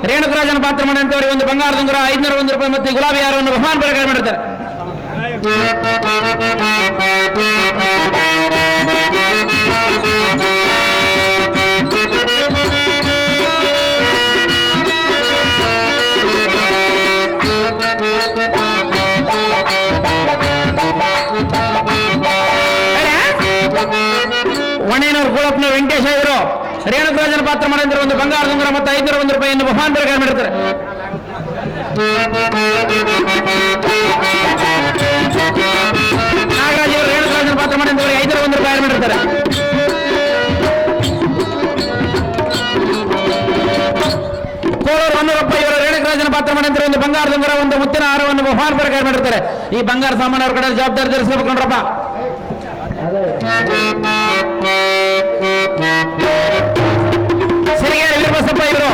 ರೇಣುಕರಾಜನ ಪಾತ್ರ ಮಾಡಿದಂತವರಿಗೆ ಒಂದು ಬಂಗಾರದ ಉಂಗುರ 501 ರೂಪಾಯಿ ಮತ್ತು ಗುಲಾಬಿ ಹಾರವನ್ನು ಬಹುಮಾನ ಪ್ರಕಾರ ಮಾಡಿರ್ತಾರೆ. ಒಣೇನೂರು ಗೋಳಪ್ಪನ ವೆಂಕಟೇಶ ಇವರು ರೇಣುಕರಾಜನ ಪಾತ್ರ ಮಾಡಿದ್ರೆ ಒಂದು ಬಂಗಾರದ ಉಂಗುರ ಮತ್ತು 501 ರೂಪಾಯಿಯನ್ನು ಬಹುಮಾನ ಪ್ರಕಾರ ಮಾಡಿರ್ತಾರೆ. ನಾಗರಾಜ್ ಅವರು ರೇಣುಕರಾಜನ ಪಾತ್ರ ಮಾಡಿದ್ರೆ 501 ರೂಪಾಯಿ ಮಾಡಿರ್ತಾರೆ. ಕೋಳೂರು ಹೊನ್ನೂರಪ್ಪ ಇವರು ರೇಣುಕರಾಜನ ಪಾತ್ರ ಮಾಡಿದ್ರೆ ಒಂದು ಬಂಗಾರದ ಉಂಗುರ ಒಂದು ಮುತ್ತಿನ ಹಾರವನ್ನು ಬಹುಮಾನ ಪ್ರಕಾರ ಮಾಡಿರ್ತಾರೆ. ಈ ಬಂಗಾರ ಸಾಮಾನು ಅವ್ರ ಕಡೆ ಜವಾಬ್ದಾರಿ ಧರಿಸಬೇಕಂಡ್ರಪ್ಪ. ಸಿರಿಗೇರಿ ವೀರಬಸಪ್ಪ ಇವರು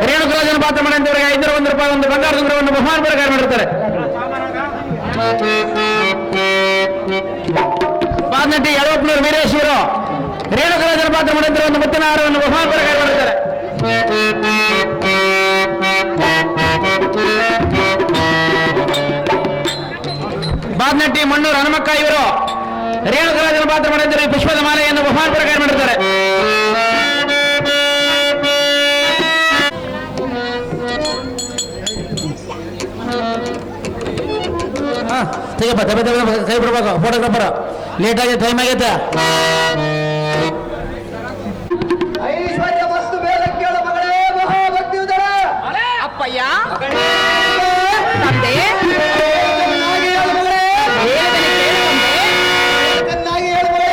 ರೇಣುಕರಾಜನ ಪಾತ್ರ ಮಾಡಿದವರಿಗೆ 501 ರೂಪಾಯಿ ಒಂದು ಬಂಗಾರದ ಉಂಗುರವನ್ನು ಬಹುಮಾನ ಪ್ರಕಾರ ಮಾಡಿರ್ತಾರೆ. ಪಾದನಟ್ಟಿ ಯಳವಪ್ಪನೂರು ವೀರೇಶ್ ಇವರು ರೇಣುಕರಾಜನ ಪಾತ್ರ ಮಾಡಿದ್ರೆ ಒಂದು ಮುತ್ತಿನ ಹಾರವನ್ನು ಬಹುಮಾನ ಪ್ರಕಾರ ಮಾಡಿರ್ತಾರೆ. ಬಾದ್ನಟ್ಟಿ ಮಣ್ಣೂರು ಹನುಮಕ್ಕ ಇವರು ರೇಣುಕರಾಜನ ಪಾತ್ರ ಮಾಡಿದರೆ ಪುಷ್ಪದ ಮಾಲೆಯನ್ನು ಬಹುಮಾನ ಪ್ರಕಾರ ಮಾಡಿರ್ತಾರೆ. ತೆಗಪ್ಪ ತಪ್ಪೆ ಕೈ ಬಿಡ್ಬೇಕು ಫೋಟೋಗ್ರಾಫರ್ ಲೇಟ್ ಆಗಿ ಟೈಮ್ ಆಗೈತೆ. ಐಶ್ವರ್ಯ ಮತ್ತು ಬೇಡ ಕೇಳ ಮಗಳೇ ಮಹಾಭಕ್ತಿ ಉದರ ಅಪ್ಪಯ್ಯ ತಂದೆ ಚೆನ್ನಾಗಿ ಹೇಳು ಮಗಳೇ ಚೆನ್ನಾಗಿ ಹೇಳು ಮಗಳೇ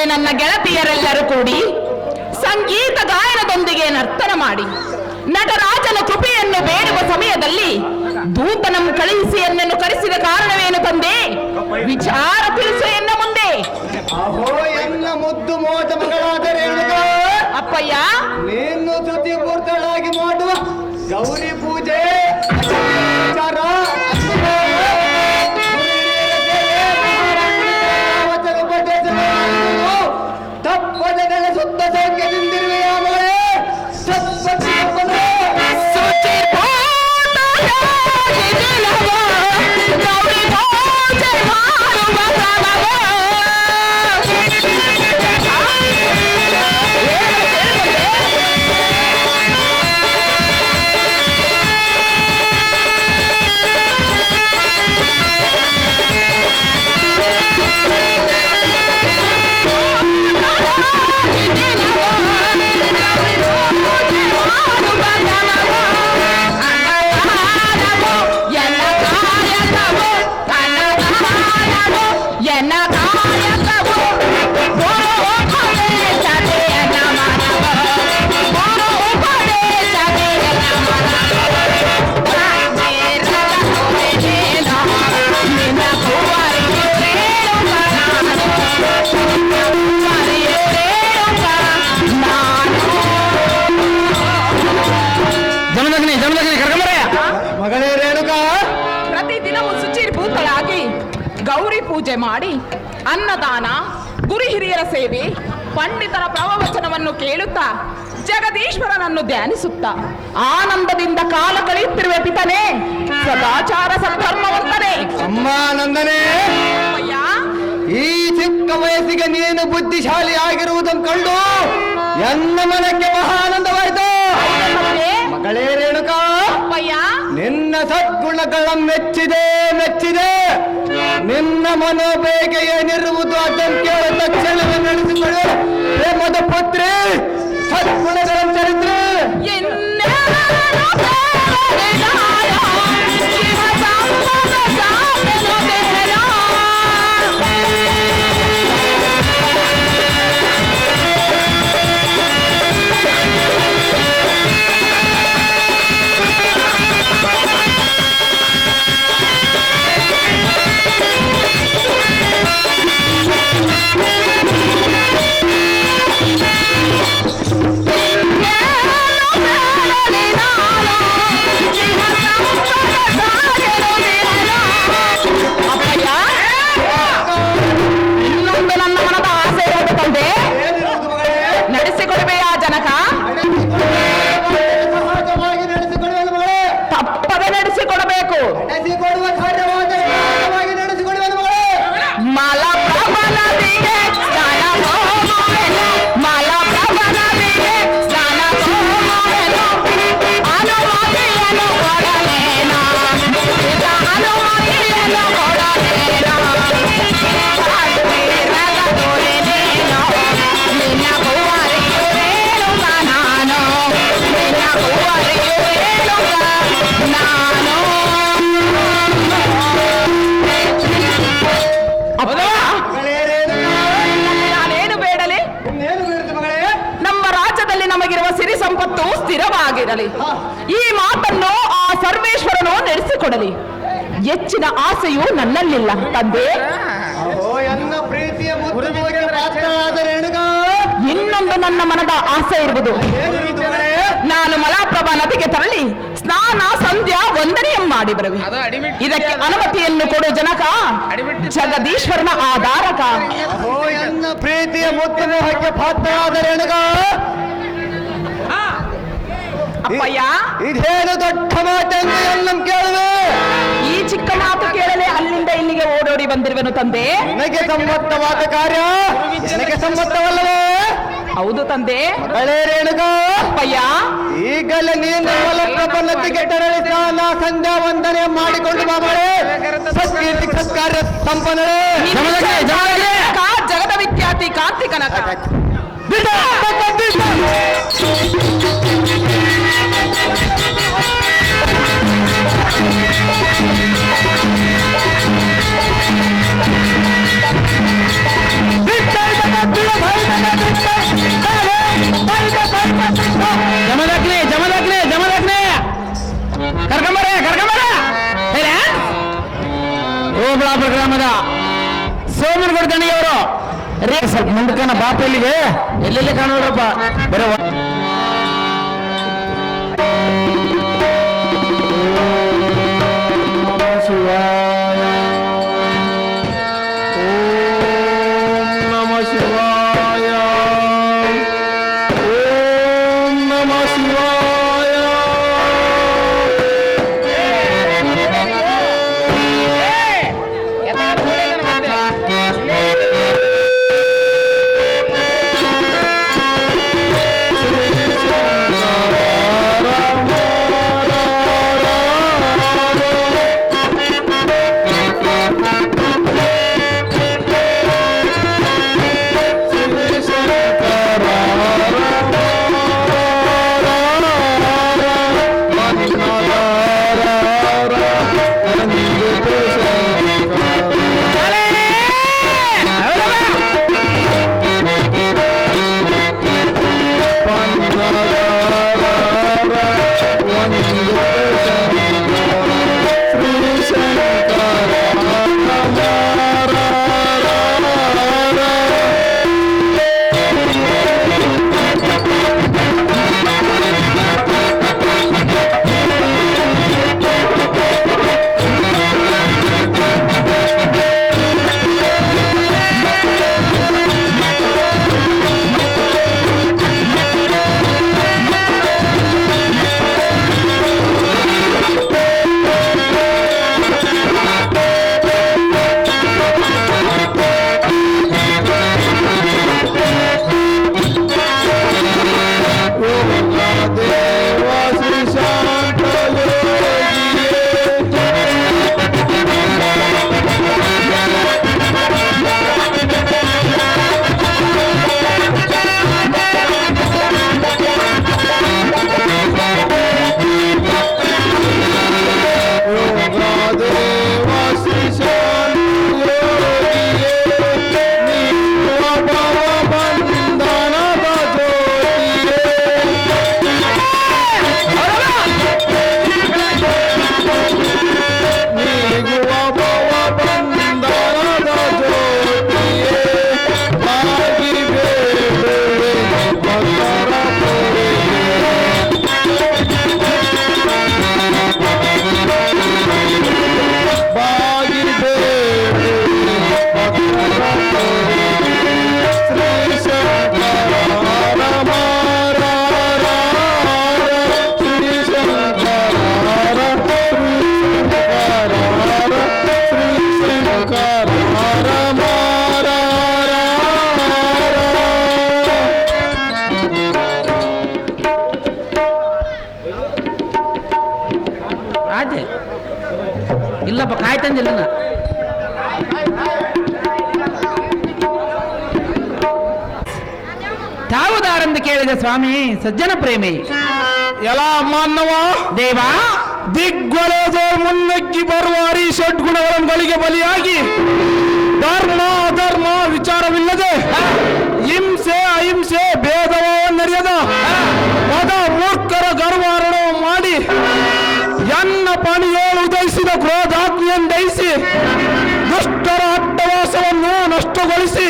ನನ್ನ ಗೆಳತಿಯರೆಲ್ಲರೂ ಕೂಡಿ ಸಂಗೀತ ಗಾಯನದೊಂದಿಗೆ ನರ್ತನ ಮಾಡಿ ನಟರಾಜನ ಕೃಪೆಯನ್ನು ಬೇಡುವ ಸಮಯದಲ್ಲಿ ದೂತನಂ ಕಳುಹಿಸಿ ಎನ್ನನ್ನು ಕರೆಸಿದ ಕಾರಣವೇನು ತಂದೆ? ವಿಚಾರ ತಿಳಿಸು ಎನ್ನ ಮುಂದೆ. ಅಹೋ ಎನ್ನ ಮುದ್ದು ಮೋಟ ಮಗಳಾದ ರೇಣುಕಾ, ಅಪ್ಪಯ್ಯ ನೀನು ಶ್ರುತಿ ಪೂರ್ತಳಾಗಿ ಮಾಡುವ ಗೌರಿ ಪೂಜೆ ವಿಚಾರ ತಪ್ಪದ ಸುತ್ತ ಸೌಖ್ಯದಿಂದಿರುವೆಯ ಮಳೆ ಸೇವೆ ಮಾಡಿ ಅನ್ನದಾನ, ಗುರು ಹಿರಿಯರ ಸೇವೆ, ಪಂಡಿತರ ಪ್ರವಚನವನ್ನು ಕೇಳುತ್ತಾ ಜಗದೀಶ್ವರನನ್ನು ಧ್ಯಾನಿಸುತ್ತಾ ಆನಂದದಿಂದ ಕಾಲ ಕಳೆಯುತ್ತಿರುವ ಪಿತನೇ, ಸದಾಚಾರ ಸದ್ಧರ್ಮವಂತನೇ. ಅಮ್ಮ ನಂದನೆ, ಅಯ್ಯ, ಈ ಚಿಕ್ಕ ವಯಸ್ಸಿಗೆ ನೀನು ಬುದ್ಧಿಶಾಲಿ ಆಗಿರುವುದನ್ನು ಕಂಡು ಎನ್ನ ಮನಕ್ಕೆ ಮಹಾನಂದವಾಯಿತು. ಮಗಳೇ ರೇಣುಕಾ, ಅಪ್ಪಯ್ಯ, ನಿನ್ನ ಸದ್ಗುಣಗಳ ಮೆಚ್ಚಿದೆ. ನಿನ್ನ ಮನೋಬೇಗೆ ಏನಿರುವುದು ಅದನ್ನು ಕೇಳ ತಕ್ಷಣವೇ ನಡೆಸಿಕೊಳ್ಳು. ಪ್ರೇಮದ ಪುತ್ರಿ, ಸದ್ಗುಣಗಳ ಚರಿತ್ರೆ. ನಡೆಸಿಕೊಡಬೇಯಾ ಜನಕ? ತಪ್ಪದೆ ನಡೆಸಿಕೊಡಬೇಕು. ಮಲಪ್ರಭನದಿಗೆ ಸ್ನಾನ ಹೋಗುವೆನು, ಮಲಪ್ರಭನದಿಗೆ ಸ್ನಾನ ಹೋಗುವೆನು, ಅನುಮತಿಯನ್ನು ಕೊಡಲೇನಾ, ಅನುಮತಿಯನ್ನು ಕೊಡಲೇನಾ, ದೂರಿನೇನೋ ನಿನ್ನ ಕುವರಿಯುವೇನುಗ ನಾನು, ನಿನ್ನ ಕುವರಿಯುವೇನುಗ ನಾನು. ನಾನೇನು ಬೇಡಲಿ? ನಮ್ಮ ರಾಜ್ಯದಲ್ಲಿ ನಮಗಿರುವ ಸಿರಿ ಸಂಪತ್ತು ಸ್ಥಿರವಾಗಿರಲಿ. ಈ ಮಾತನ್ನು ಆ ಸರ್ವೇಶ್ವರನು ನಡೆಸಿಕೊಡಲಿ. ಹೆಚ್ಚಿನ ಆಸೆಯು ನನ್ನಲ್ಲಿಲ್ಲ ತಂದೆ. ಪ್ರೀತಿಯ ರೇಣುಕಾ, ಇನ್ನೊಂದು ನನ್ನ ಮನದ ಆಸೆ ಇರುವುದು. ನಾನು ಮಲಪ್ರಭಾ ನದಿಗೆ ತೆರಳಿ ಸ್ನಾನ ಸಂಧ್ಯಾ ವಂದನೆಯನ್ನು ಮಾಡಿ ಬರುವೆ. ಇದಕ್ಕೆ ಅನುಮತಿಯನ್ನು ಕೊಡು ಜನಕ, ಜಗದೀಶ್ವರನ ಆಧಾರಕ. ಎನ್ನ ಪ್ರೀತಿಯ ಮುತ್ತಮೋಹಕ್ಕೆ ಪಾತ್ರರಾದ ರೇಣುಕಾ, ಅಪ್ಪಯ್ಯ, ಇದೇನು ದೊಡ್ಡ ಮಾತೆಂದು ಎಲ್ಲ ಕೇಳುವೆ. ಈ ಚಿಕ್ಕ ಮಾತು ಕೇಳಲೆ ಅಲ್ಲಿಂದ ಇಲ್ಲಿಗೆ ಓಡೋಡಿ ಬಂದಿರುವೆನು ತಂದೆ. ನನಗೆ ಸಮ್ಮತವಾದ ಕಾರ್ಯ ನನಗೆ ಸಮ್ಮತವಲ್ಲವೇ? ಹೌದು ತಂದೆ. ಮಗಳೇ ರೇಣುಕಾ, ಅಪ್ಪಯ್ಯ, ಈಗಲೇ ನೀನು ಮಲಪ್ರಭನದಿಗೆ ತೆರಳಿ ಸ್ನಾನ ಸಂಧ್ಯಾ ವಂದನೆ ಮಾಡಿಕೊಂಡು ಬಾಬಳೆ ಸತ್ಕೀರ್ತಿ ಸತ್ಕಾರ್ಯ ಸಂಪನ್ನಳೆ. ಜಗದ ವಿಖ್ಯಾತಿ ಕಾಂತಿ ಕನಕ. ಜಮದಗ್ನೆ ಕರ್ಕೊಂಬರ ಓಬಳಾಪುರ ಗ್ರಾಮದ ಸೋಮನಗೌಡ ದಣಿಯವರು ಸ್ವಲ್ಪ ಮುಂದಕ್ಕನ ಬಾಪ ಇಲ್ಲಿಗೆ ಎಲ್ಲೆಲ್ಲಿ ಕಾಣೋರಪ್ಪ ಬರೋ. ಸ್ವಲ್ಪ ಕಾಯಿ ತಂದಿಲ್ಲ ನಾ. ತಾವುದಾರೆಂದು ಕೇಳಿದ ಸ್ವಾಮಿ ಸಜ್ಜನ ಪ್ರೇಮಿ. ಎಲ್ಲ ಮಾನವ ದೇವ ದಿಗ್ಗಲದ ಮುನ್ನಕ್ಕಿ ಬರುವ ಷಡ್ಗುಣಗಳಿಗೆ ಬಲಿಯಾಗಿ ಧರ್ಮ ಅಧರ್ಮ ವಿಚಾರವಿಲ್ಲದೆ ಹಿಂಸೆ ಅಹಿಂಸೆ ಭೇದವನ್ನರಿಯದ ಮದ ಮೂರ್ಖರ ಗರ್ವಾರಣ ಮಾಡಿ ಎನ್ನ ಪಣಿಯೋಳು ಉದಯಿಸಿದ ಕ್ರೋಧಾಗ್ನಿಯಂದಯಿಸಿ ದುಷ್ಟರ ಅಟ್ಟವಾಸವನ್ನು ನಷ್ಟಗೊಳಿಸಿ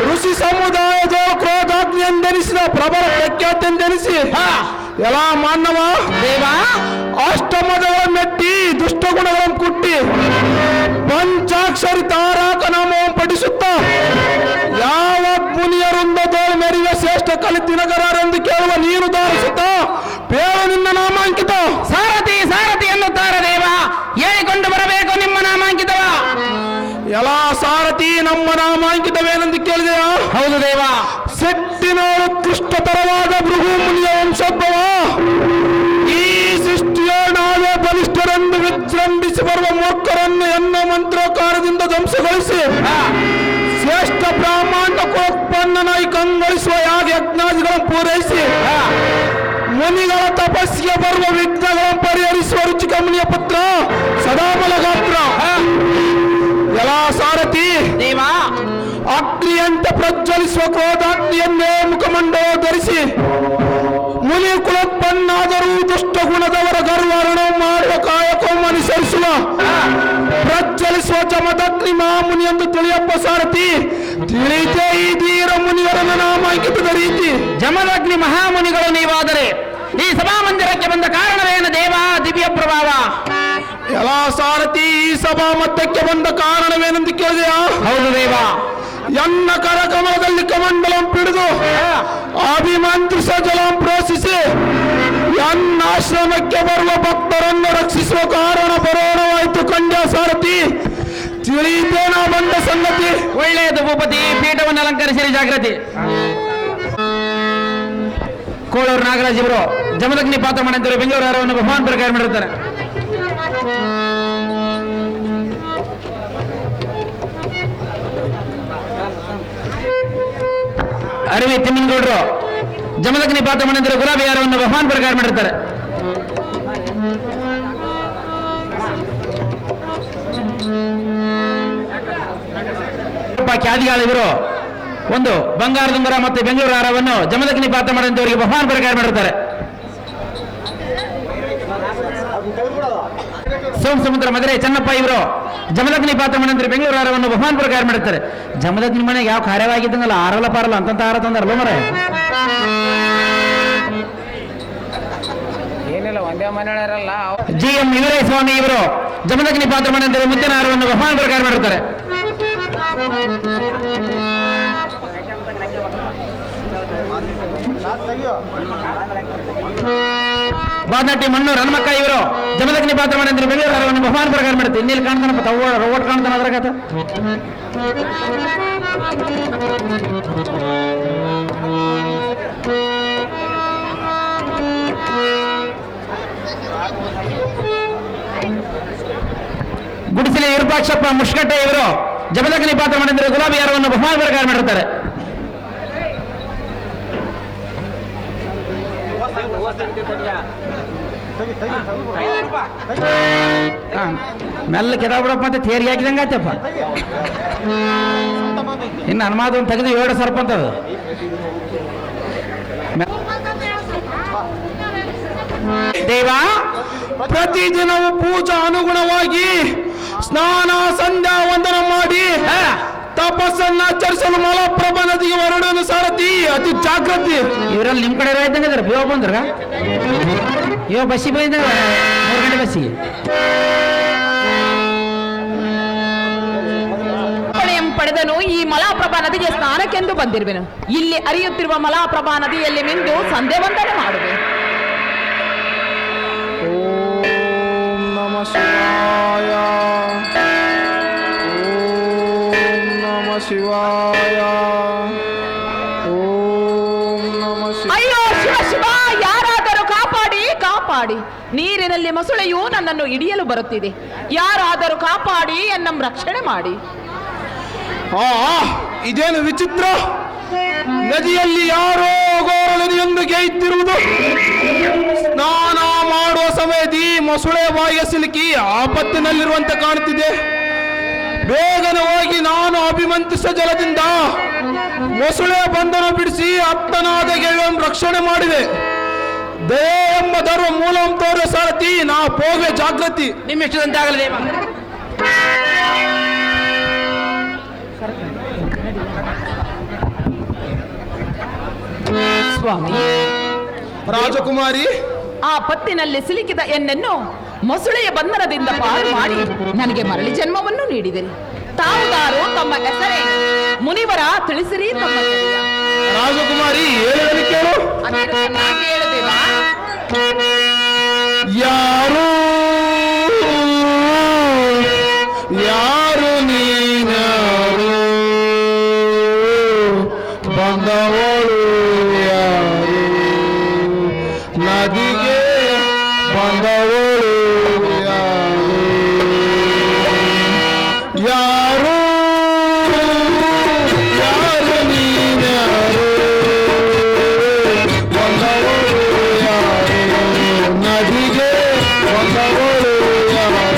ಋಷಿ ಸಮುದಾಯದ ಕ್ರೋಧಾಗ್ನಿಯಂದೆನಿಸಿದ ಪ್ರಬಲ ಪ್ರಖ್ಯಾತಿಯಂದೆನಿಸಿ ಎಲ್ಲ ಮಾನವ ದೇವ ಅಷ್ಟಮದಗಳ ಮೆಟ್ಟಿ ದುಷ್ಟಗುಣಗಳನ್ನು ಕುಟ್ಟಿ ಪಂಚಾಕ್ಷರಿ ತಾರಕ ನಾಮವನ್ನು ಪಠಿಸುತ್ತ ಯಾವ ಮುನಿಯರಿಂದ ತೋಳು ಮೆರಿದ ಶ್ರೇಷ್ಠ ಕಲಿತಿನಗರರೆಂದು ಕೇಳುವ ನೀರು ಧಾರಿಸುತ್ತ ಪೇಳು ನಿನ್ನ ನಾಮಾಂಕಿತ ಸಾರಥಿ ಸಾರಥಿ ಎನ್ನುತ್ತಾರೆ ದೇವ. ಹೇಳಿಕೊಂಡು ಬರಬೇಕು ನಿಮ್ಮ ನಾಮಾಂಕಿತವ. ಎಲ್ಲ ಸಾರಥಿ ನಮ್ಮ ನಾಮಾಂಕಿತವೇನೆಂದು ಕೇಳಿದೆಯಾ? ಹೌದು ದೇವ. ಸೆಟ್ಟಿನೋಳು ಉತ್ಕೃಷ್ಟತರವಾದ ಭೃಗು ಮುನಿಯ ವಂಶೋದ್ಭವ. ಈ ಸೃಷ್ಟಿಯ ನಾವೇ ಬಲಿಷ್ಠರೆಂದು ವಿಜೃಂಭಿಸಿ ಬರುವ ಮೂರ್ಖರನ್ನು ಎನ್ನ ಮಂತ್ರೋಕಾರದಿಂದ ಧ್ವಂಸಗೊಳಿಸಿ ಶ್ರೇಷ್ಠ ಬ್ರಾಹ್ಮಣಕೋತ್ಪನ್ನನಾಗಿ ಕಂಗೊಳಿಸುವ ಯಾಗ ಯಜ್ಞಾದಿಗಳನ್ನು ಪೂರೈಸಿ ಮುನಿಗಳ ತಪಸ್ಸಿಗೆ ಬರುವ ವಿಘ್ನಗಳನ್ನು ಪರಿಹರಿಸುವ ರುಚಿಕಮಣಿಯ ಪುತ್ರ ಸದಾಬಲ ಗಾತ್ರ. ಎಲ್ಲ ಸಾರಥಿ ದೇವ ಅಗ್ನಿಯಂತೆ ಪ್ರಜ್ವಲಿಸುವ ಕ್ರೋಧಾಗ್ನಿಯನ್ನೇ ಮುಖಮಂಡಲ ಧರಿಸಿ ಮುನಿ ಕುಲೋತ್ಪನ್ನಾದರೂ ದುಷ್ಟ ಗುಣದವರ ಗರ್ವರಣ ಮಾಡುವ ಕಾಯಕವನ್ನು ಅನುಸರಿಸುವ ಪ್ರಜ್ವಲಿಸುವ ಜಮದಗ್ನಿ ಮಹಾಮುನಿ ಎಂದು ತಿಳಿಯಪ್ಪ ಸಾರಥಿ. ತಿಳಿತೇ ಈ ಧೀರ ಮುನಿವರನ್ನ ನಾಮಾಂಕಿತದ ರೀತಿ. ಜಮದಗ್ನಿ ಮಹಾಮುನಿಗಳು ನೀವಾದರೆ ಈ ಸಭಾಮಂದಿರಕ್ಕೆ ಬಂದ ಕಾರಣವೇನು ದೇವ? ದಿವ್ಯ ಪ್ರಭಾವ. ಎಲ್ಲ ಸಾರಥಿ ಈ ಸಭಾ ಮಟ್ಟಕ್ಕೆ ಬಂದ ಕಾರಣವೇನೆಂದು ಕೇಳಿದೆಯಾ? ಹೌದು ದೇವ. ಎನ್ನ ಕರಕಮಲದಲ್ಲಿ ಕಮಂಡಲಂ ಪಿಡಿದು ಅಭಿಮಂತ್ರಿಸ ಜಲಂ ಪ್ರೋಷಿಸಿ ಎನ್ನ ಆಶ್ರಮಕ್ಕೆ ಬರುವ ಭಕ್ತರನ್ನು ರಕ್ಷಿಸುವ ಕಾರಣ ಬರೋಣವಾಯಿತು ಕಂಡ್ಯ ಸಾರಥಿ. ತಿಳಿತೇನ ಬಂದ ಸಂಗತಿ. ಒಳ್ಳೆಯದು ಭೂಪತಿ. ಪೀಠವನ್ನು ಅಲಂಕರಿಸಿರಿ ಜಾಗೃತಿ. ಕೋಳೂರು ನಾಗರಾಜ್ ಇವರು ಜಮದಗ್ನಿ ಪಾತ್ರ ಮಾಡಿದ್ದಾರೆ. ಬೆಂಗಳೂರು ಅವರನ್ನು ಬಹುಮಾನ ಪ್ರಕಾರ ಮಾಡಿರ್ತಾರೆ. ಅರವಿ ತಿಮ್ಮನಗೌಡರು ಜಮದಗ್ನಿ ಪಾತ್ರ ಮಾಡಿದ್ದಾರೆ. ಗುಲಾಬಿ ಯಾರವನ್ನು ಬಹುಮಾನ ಪ್ರಕಾರ ಮಾಡಿರ್ತಾರೆ. ಖ್ಯಾತಿಗಾಲ ಇವರು ಒಂದು ಬಂಗಾರದುಂಗರ ಮತ್ತು ಬೆಂಗಳೂರು ಹಾರವನ್ನು ಜಮದಗ್ನಿ ಪಾತ್ರ ಮಾಡಿದವರಿಗೆ ಬಹುಮಾನ ಪ್ರಕಾರ ಮಾಡಿರ್ತಾರೆ. ಸೋಮ ಸಮುದ್ರ ಮದುರೆ ಚೆನ್ನಪ್ಪ ಇವರು ಜಮದಗ್ನಿ ಪಾತ್ರ ಮಾಡಿದ್ರೆ ಬೆಂಗಳೂರು ಹಾರವನ್ನು ಬಹುಮಾನ ಪ್ರಕಾರ ಮಾಡಿರ್ತಾರೆ. ಜಮದಗ್ನಿ ಮನೆಗೆ ಯಾವ ಕಾರ್ಯವಾಗಿದ್ದಂಗಲ್ಲ ಆರಲ್ಲ ಪಾರಲ್ಲ ಅಂತ ಹಾರ ತಂದಾರಲ್ಲ ಮರ. GM ವೀರಯ್ಯ ಸ್ವಾಮಿ ಇವರು ಜಮದಗ್ನಿ ಪಾತ್ರ ಮಾಡಿದ್ರೆ ಮುತ್ತಿನ ಹಾರವನ್ನು ಬಹುಮಾನ ಪ್ರಕಾರ ಮಾಡಿರ್ತಾರೆ. ಬಾದನಟ್ಟಿ ಮಣ್ಣೂರು ಹನುಮಕ್ಕ ಇವರು ಜಮದಗ್ನಿ ಪಾತ್ರ ಮಾಡಿದ್ರೆ ಬೆಂಗಳೂರು ಹಾರವನ್ನು ಬಹುಮಾನ ಪ್ರಕಾರ ಮಾಡುತ್ತೆ. ಇನ್ನೆಲ್ಲಿ ಕಾಣ್ತಾನಪ್ಪ ರೋಬೋಟ್ ಕಾಣ್ತಾನ ಅದ್ರಾಗತ್ತ. ಗುಡಿಸಲಿ ವಿರೂಪಾಕ್ಷಪ್ಪ ಮುಷ್ಕಟ್ಟೆ ಇವರು ಜಮದಗ್ನಿ ಪಾತ್ರ ಮಾಡಿದ್ರೆ ಗುಲಾಬಿ ಹಾರವನ್ನು ಬಹುಮಾನ ಪ್ರಕಾರ ಮಾಡಿರ್ತಾರೆ. ಮೆಲ್ಲ ಕೆದಾಬಿಡಪ್ಪ ಅಂತ ತೇರಿಗೆ ಹಾಕಿದಂಗ ಆಯ್ತಪ್ಪ. ಇನ್ನು ಹನುಮಾದವನ್ನು ತೆಗೆದು 7 ಸರ್ಪ ಅಂತದು. ದೇವ ಪ್ರತಿದಿನವೂ ಪೂಜಾ ಅನುಗುಣವಾಗಿ ಸ್ನಾನ ಸಂಧ್ಯಾ ವಂದನ ಮಾಡಿ ತಪಸ್ಸನ್ನ ಆಚರಿಸಲು ಮಲಪ್ರಭಾ ನದಿಗೆ ಹೊರಡಲು ಸಾರಥಿ ಅತಿ ಜಾಗೃತಿ. ಇವರಲ್ಲಿ ನಿಮ್ ಕಡೆ ಇದ್ದಂಗೆ ಇದಾರೆ. ಬೇವ ಬಂದ್ರ ಇವ ಬಸ್ಸಿಗೆ ಬಂದ 3 ಗಂಟೆ ಬಸ್ಸಿಗೆ ಪಡೆದನು ಈ ಮಲಾಪ್ರಭಾ ನದಿಗೆ ಸ್ನಾನಕ್ಕೆಂದು ಬಂದಿರುವೆನು. ಇಲ್ಲಿ ಹರಿಯುತ್ತಿರುವ ಮಲಾಪ್ರಭಾ ನದಿಯಲ್ಲಿ ಮಿಂದು ಸಂಧ್ಯಾ ವಂದನೆ ಮಾಡುವೆ. ಓಂ ನಮಃ ಶಿವಾಯ. ಓಂ ನಮಃ ಶಿವಾಯ. ಓಂ ನಮಃ ಶಿವಾಯ. ಅಯ್ಯೋ ಶಿವ ಶಿವ, ಯಾರಾದರೂ ಕಾಪಾಡಿ ಕಾಪಾಡಿ. ಕಾಪಾಡಿ. ನೀರಿನಲ್ಲಿ ಮೊಸಳೆಯು ನನ್ನನ್ನು ಹಿಡಿಯಲು ಬರುತ್ತಿದೆ. ಯಾರಾದರೂ ಕಾಪಾಡಿ ಎನ್ನ ರಕ್ಷಣೆ ಮಾಡಿ. ಇದೇನು ವಿಚಿತ್ರ! ನದಿಯಲ್ಲಿ ಯಾರೋ ಘೋರ ನದಿಯೊಂದಿಗೆ ಇದ್ದಿರುವುದು. ಸ್ನಾನ ಮಾಡುವ ಸಮಯದಲ್ಲಿ ಮೊಸಳೆ ಬಾಯಿಗೆ ಸಿಲುಕಿ ಆಪತ್ತಿನಲ್ಲಿರುವಂತೆ ಕಾಣುತ್ತಿದೆ. ಬೇಗನೆ ಹೋಗಿ ನಾನು ಅಭಿಮಂತ್ರಿಸ ಜಲದಿಂದ ಮೊಸಳೆ ಬಂಧನ ಬಿಡಿಸಿ ಅತ್ತನಾದ ಗೆಳೆಯನ್ನು ರಕ್ಷಣೆ ಮಾಡಿದೆ. ದಯೆ ಎಂಬ ಧರ್ಮ ಮೂಲ ತೋರ ಸಾರಥಿ ನಾ ಹೋಗುವೆ ಜಾಗೃತಿ. ನಿಮ್ಮಿಷ್ಟದಂತೆ ಆಗಲಿ. ಸ್ವಾಮಿ, ರಾಜಕುಮಾರಿ, ಆ ಪತ್ತಿನಲ್ಲಿ ಸಿಲುಕಿದ ಎನ್ನನ್ನು ಮೊಸಳೆಯ ಬಂಧನದಿಂದ ಪಾರು ಮಾಡಿ ನನಗೆ ಮರಳಿ ಜನ್ಮವನ್ನು ನೀಡಿದಿರಿ. ತಾವುದಾರು, ತಮ್ಮ ಹೆಸರೇ? ಮುನಿವರ, ತಿಳಿಸಿರಿ ತಮ್ಮ ಹೆಸರಿಯ. ರಾಜಕುಮಾರಿ ಹೇಳಿ ಕೇಳು. ಅದನ್ನು ಚೆನ್ನಾಗಿ ಹೇಳದೇವಾ? ಯಾರು ಯಾರು ನೀನಾರು ಬಂದವಳು ಯಾರು ನದಿಗೆ ಬಂದವಳು ಯಾರು ಯಾರು ಯಾರು ನೀನಾರು ಬಂದವಳು ಯಾರು ನದಿಗೆ ಬಂದವಳು ಯಾರು.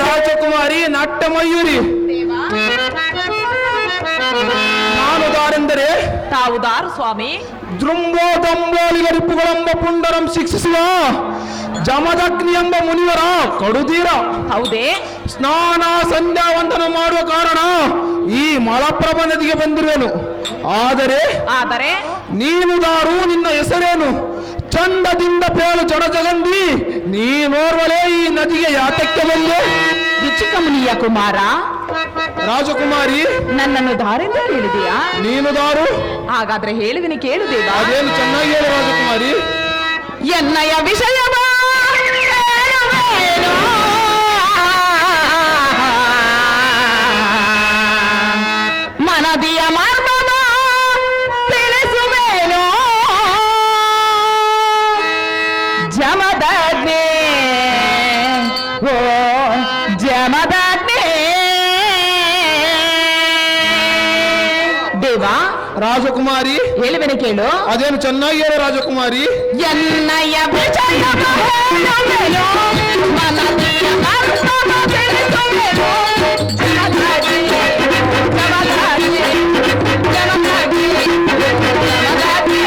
ರಾಜಕುಮಾರಿ ಹೇಳಿ ಮಯೂರಿ, ನಾನು ದಾರೆಂದರೆ ತಾವುದಾರು ಸ್ವಾಮಿ? ದೃಂಬೋದಂಬೋಲಿಗ ರಿಪುಗಳೆಂಬ ಪುಂಡರಂ ಶಿಕ್ಷಿಸುವ ಜಮದಗ್ನಿ ಎಂಬ ಮುನಿವರ ಕಡುದೀರ. ಹೌದೇ? ಸ್ನಾನ ಸಂಧ್ಯಾ ವಂದನ ಮಾಡುವ ಕಾರಣ ಈ ಮಲಪ್ರಭಾ ನದಿಗೆ ಬಂದಿರುವೆನು. ಆದರೆ ನೀನು ದಾರು, ನಿನ್ನ ಹೆಸರೇನು? ಚಂದದಿಂದ ಪೇಳು ಜಡಜಗಂದಿ, ನೀನೋರ್ವಲೇ ಈ ನದಿಗೆ ಯಾತಕ್ಕೆ ಬಂದೆ? ರುಚಿಕಮುನಿಯ ಕುಮಾರ. ರಾಜಕುಮಾರಿ, ನನ್ನನ್ನು ದಾರೆಂದು ಹೇಳಿದೆಯಾ? ನೀನು ದಾರು? ಹಾಗಾದ್ರೆ ಹೇಳಿದೀನಿ, ಕೇಳುದೇವಾ? ಅದೇನು ಚೆನ್ನಾಗಿ ಹೇಳು ರಾಜಕುಮಾರಿ. ಎನ್ನಯ ವಿಷಯವ ಮನದಿಯ ಮರ್ಮವ ತಿಳಿಸುವೇನೋ. ಜಮದಗ್ನಿ, ಓ ಜಮದಗ್ನಿ. ದೇವಾ, ರಾಜಕುಮಾರಿ ಹೇಳುವೆನು ಕೇಳು. ಅದೇನು ಚೆನ್ನಾಗಿ ಹೇಳು ರಾಜಕುಮಾರಿ. ಎನ್ನಯ ವಿಷಯವ ಹೇಳುವೆನೋ, ಮನದಿಯ ಮರ್ಮವ ತಿಳಿಸುವೆನೋ. ಜಮದಗ್ನಿ, ಜಮದಗ್ನಿ, ಜಮದಗ್ನಿ, ಜಮದಗ್ನಿ.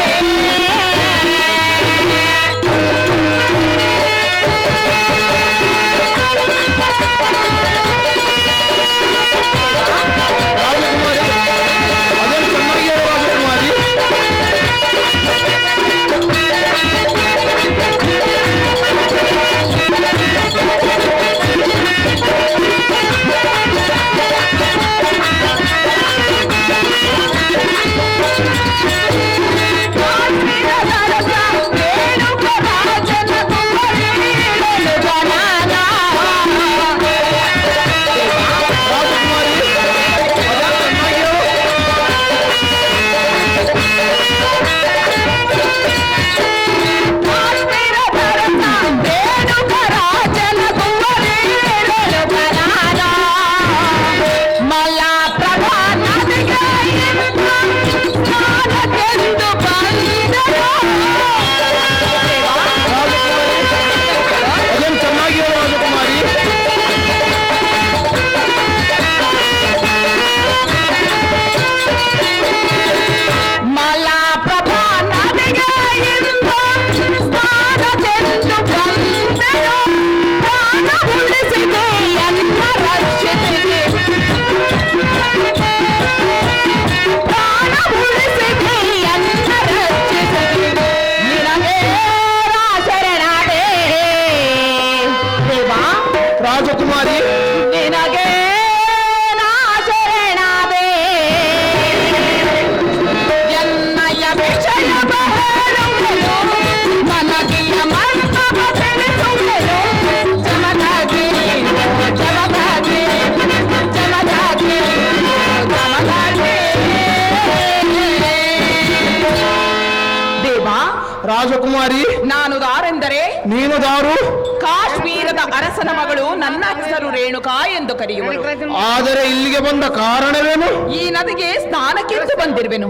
ರಾಜಕುಮಾರಿ ನಾನು ದಾರೆಂದರೆ ನೀನು ದಾರು, ಕಾಶ್ಮೀರದ ಅರಸನ ಮಗಳು, ನನ್ನ ಹೆಸರು ರೇಣುಕಾ ಎಂದು ಕರೆಯುವರು. ಆದರೆ ಇಲ್ಲಿಗೆ ಬಂದ ಕಾರಣವೇನು? ಈ ನದಿಗೆ ಸ್ನಾನಕ್ಕೆಂದು ಬಂದಿರುವೆನು.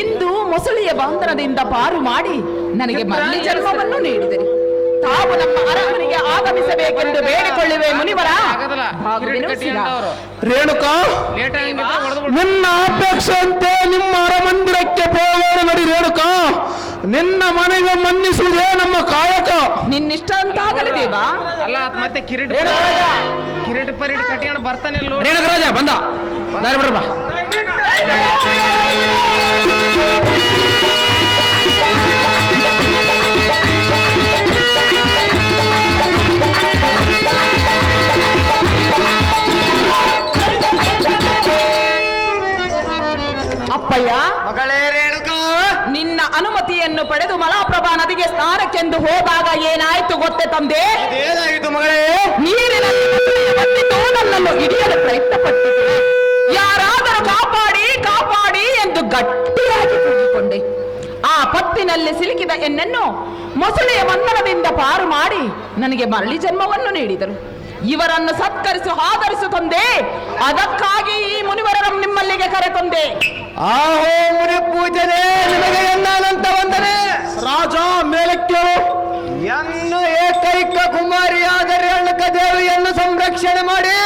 ಇಂದು ಮೊಸಳೆಯ ಬಂಧನದಿಂದ ಪಾರು ಮಾಡಿ ನನಗೆ ಮರಳಿ ಜನ್ಮವನ್ನು ನೀಡಿದರೆ ತಾವು ನಮ್ಮ ಅರಮನೆಗೆ ಆಗಮಿಸಬೇಕೆಂದು ಬೇಡಿಕೊಳ್ಳುವೆ ಮುನಿವರ. ರೇಣುಕಾ, ನಿನ್ನ ಅಪೇಕ್ಷೆಯಂತೆ ನಿಮ್ಮ ಅರಮಂದಿರಕ್ಕೆ ಹೋಗೋಣ ನಡಿ ರೇಣುಕಾ. ನಿನ್ನ ಮನೆಗೆ ಮನ್ನಿಸುವುದೇ ನಮ್ಮ ಕಾಯಕ. ನಿನ್ನಿಷ್ಟ ಅಂತಾಗಲಿ ದೇವ. ಅಲ್ಲ ಮತ್ತೆ ಕಿರೀಟ ಪರೀಟ್ ಕಟ್ಟಿಕೊಂಡು ಬರ್ತಾನೆ ರೇಣುಕರಾಜ ಬಂದ ದಾರಿ ಬಿಡ್ರಪ್ಪ. ಅಪ್ಪಯ್ಯ, ಮಗಳೇ ರೇಣುಕಾ, ನಿನ್ನ ಅನುಮತಿಯನ್ನು ಪಡೆದು ಮಲಾಪ್ರಭಾ ನದಿಗೆ ಸ್ನಾನಕ್ಕೆಂದು ಹೋದಾಗ ಏನಾಯ್ತು ಗೊತ್ತೇ ತಂದೆ? ಏನಾಗಿತ್ತು ಮಗಳೇ? ನೀರಿನಲ್ಲಿ ಬಂದಿದ್ದು ನನ್ನನ್ನು ಹಿಡಿಯಲು ಪ್ರಯತ್ನ ಪಟ್ಟಿತು. ಯಾರಾದರೂ ಕಾಪಾಡಿ ಕಾಪಾಡಿ ಎಂದು ಗಟ್ಟಿಯಾಗಿ ಕೂಗಿಕೊಂಡೆ. ಆ ಪತ್ತಿನಲ್ಲಿ ಸಿಲುಕಿದ ಎನ್ನನ್ನು ಮೊಸಳೆಯ ಬಂಧನದಿಂದ ಪಾರು ಮಾಡಿ ನನಗೆ ಮರಳಿ ಜನ್ಮವನ್ನು ನೀಡಿದರು. ಇವರನ್ನು ಸತ್ಕರಿಸಿ ಆಧರಿಸು ತಂದೆ. ಅದಕ್ಕಾಗಿ ಈ ಮುನಿವರನ್ನು ನಿಮ್ಮಲ್ಲಿಗೆ ಕರೆತಂದೆ. ಆಹೋ ಮುನಿ ಪೂಜನೆ, ನಿಮಗೆ ಎನ್ನಾನಂತ ವಂದನೆ. ರಾಜ ಮೇಲಕ್ಕೆ ಎನ್ನು ಏಕೈಕ ಕುಮಾರಿಯಾದ ರೇಣುಕಾ ದೇವಿಯನ್ನು ಸಂರಕ್ಷಣೆ ಮಾಡಿ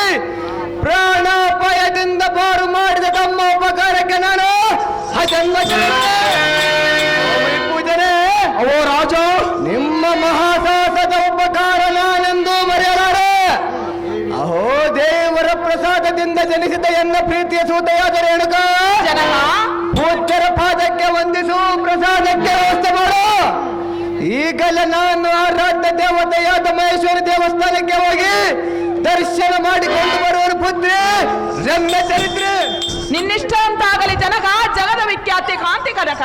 ಪ್ರಾಣಾಪಾಯದಿಂದ ಪಾರು ಮಾಡಿದ ತಮ್ಮ ಉಪಕಾರಕ್ಕೆ ನಾನು ಪೂಜನೆ. ಓ ರಾಜ, ನಿಮ್ಮ ಮಹಾಸಾಹಸದ ಉಪಕಾರ ನಾನೆಂದು ಮರೆಯಲಾರೆ. ಅಹೋ ದೇವರ ಪ್ರಸಾದದಿಂದ ಜನಿಸಿದ ಎನ್ನ ಪ್ರೀತಿಯ ಸೂತೆಯಾದ ರೇಣುಕಾ, ಜನಕ, ಪೂಜ್ಯರ ಪಾದಕ್ಕೆ ವಂದಿಸು, ಪ್ರಸಾದಕ್ಕೆ ವ್ಯವಸ್ಥೆ ಮಾಡು. ಈಗಲೇ ನಾನು ಆರಾಧ್ಯ ದೇವತೆಯಾದ ಮಹೇಶ್ವರಿ ದೇವಸ್ಥಾನಕ್ಕೆ ಹೋಗಿ ದರ್ಶನ ಮಾಡಿಕೊಂಡು ಬರುವರು ಪುತ್ರಿ. ರಮ್ಯ ಚರಿತ್ರೆ ನಿನ್ನಿಷ್ಟ ಅಂತಾಗಲಿ ಜನಕ. ಜಗದ ವಿಖ್ಯಾತಿ ಕಾಂತಿ ಕನಕ.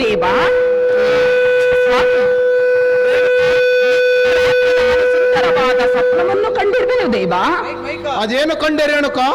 ದೇವ, ಸುಂದರವಾದ ಸ್ವಪ್ನವನ್ನು ಕಂಡಿರುವೆನು ದೇವ. ಅದೇನು ಕಂಡೆ ರೇಣುಕಾ?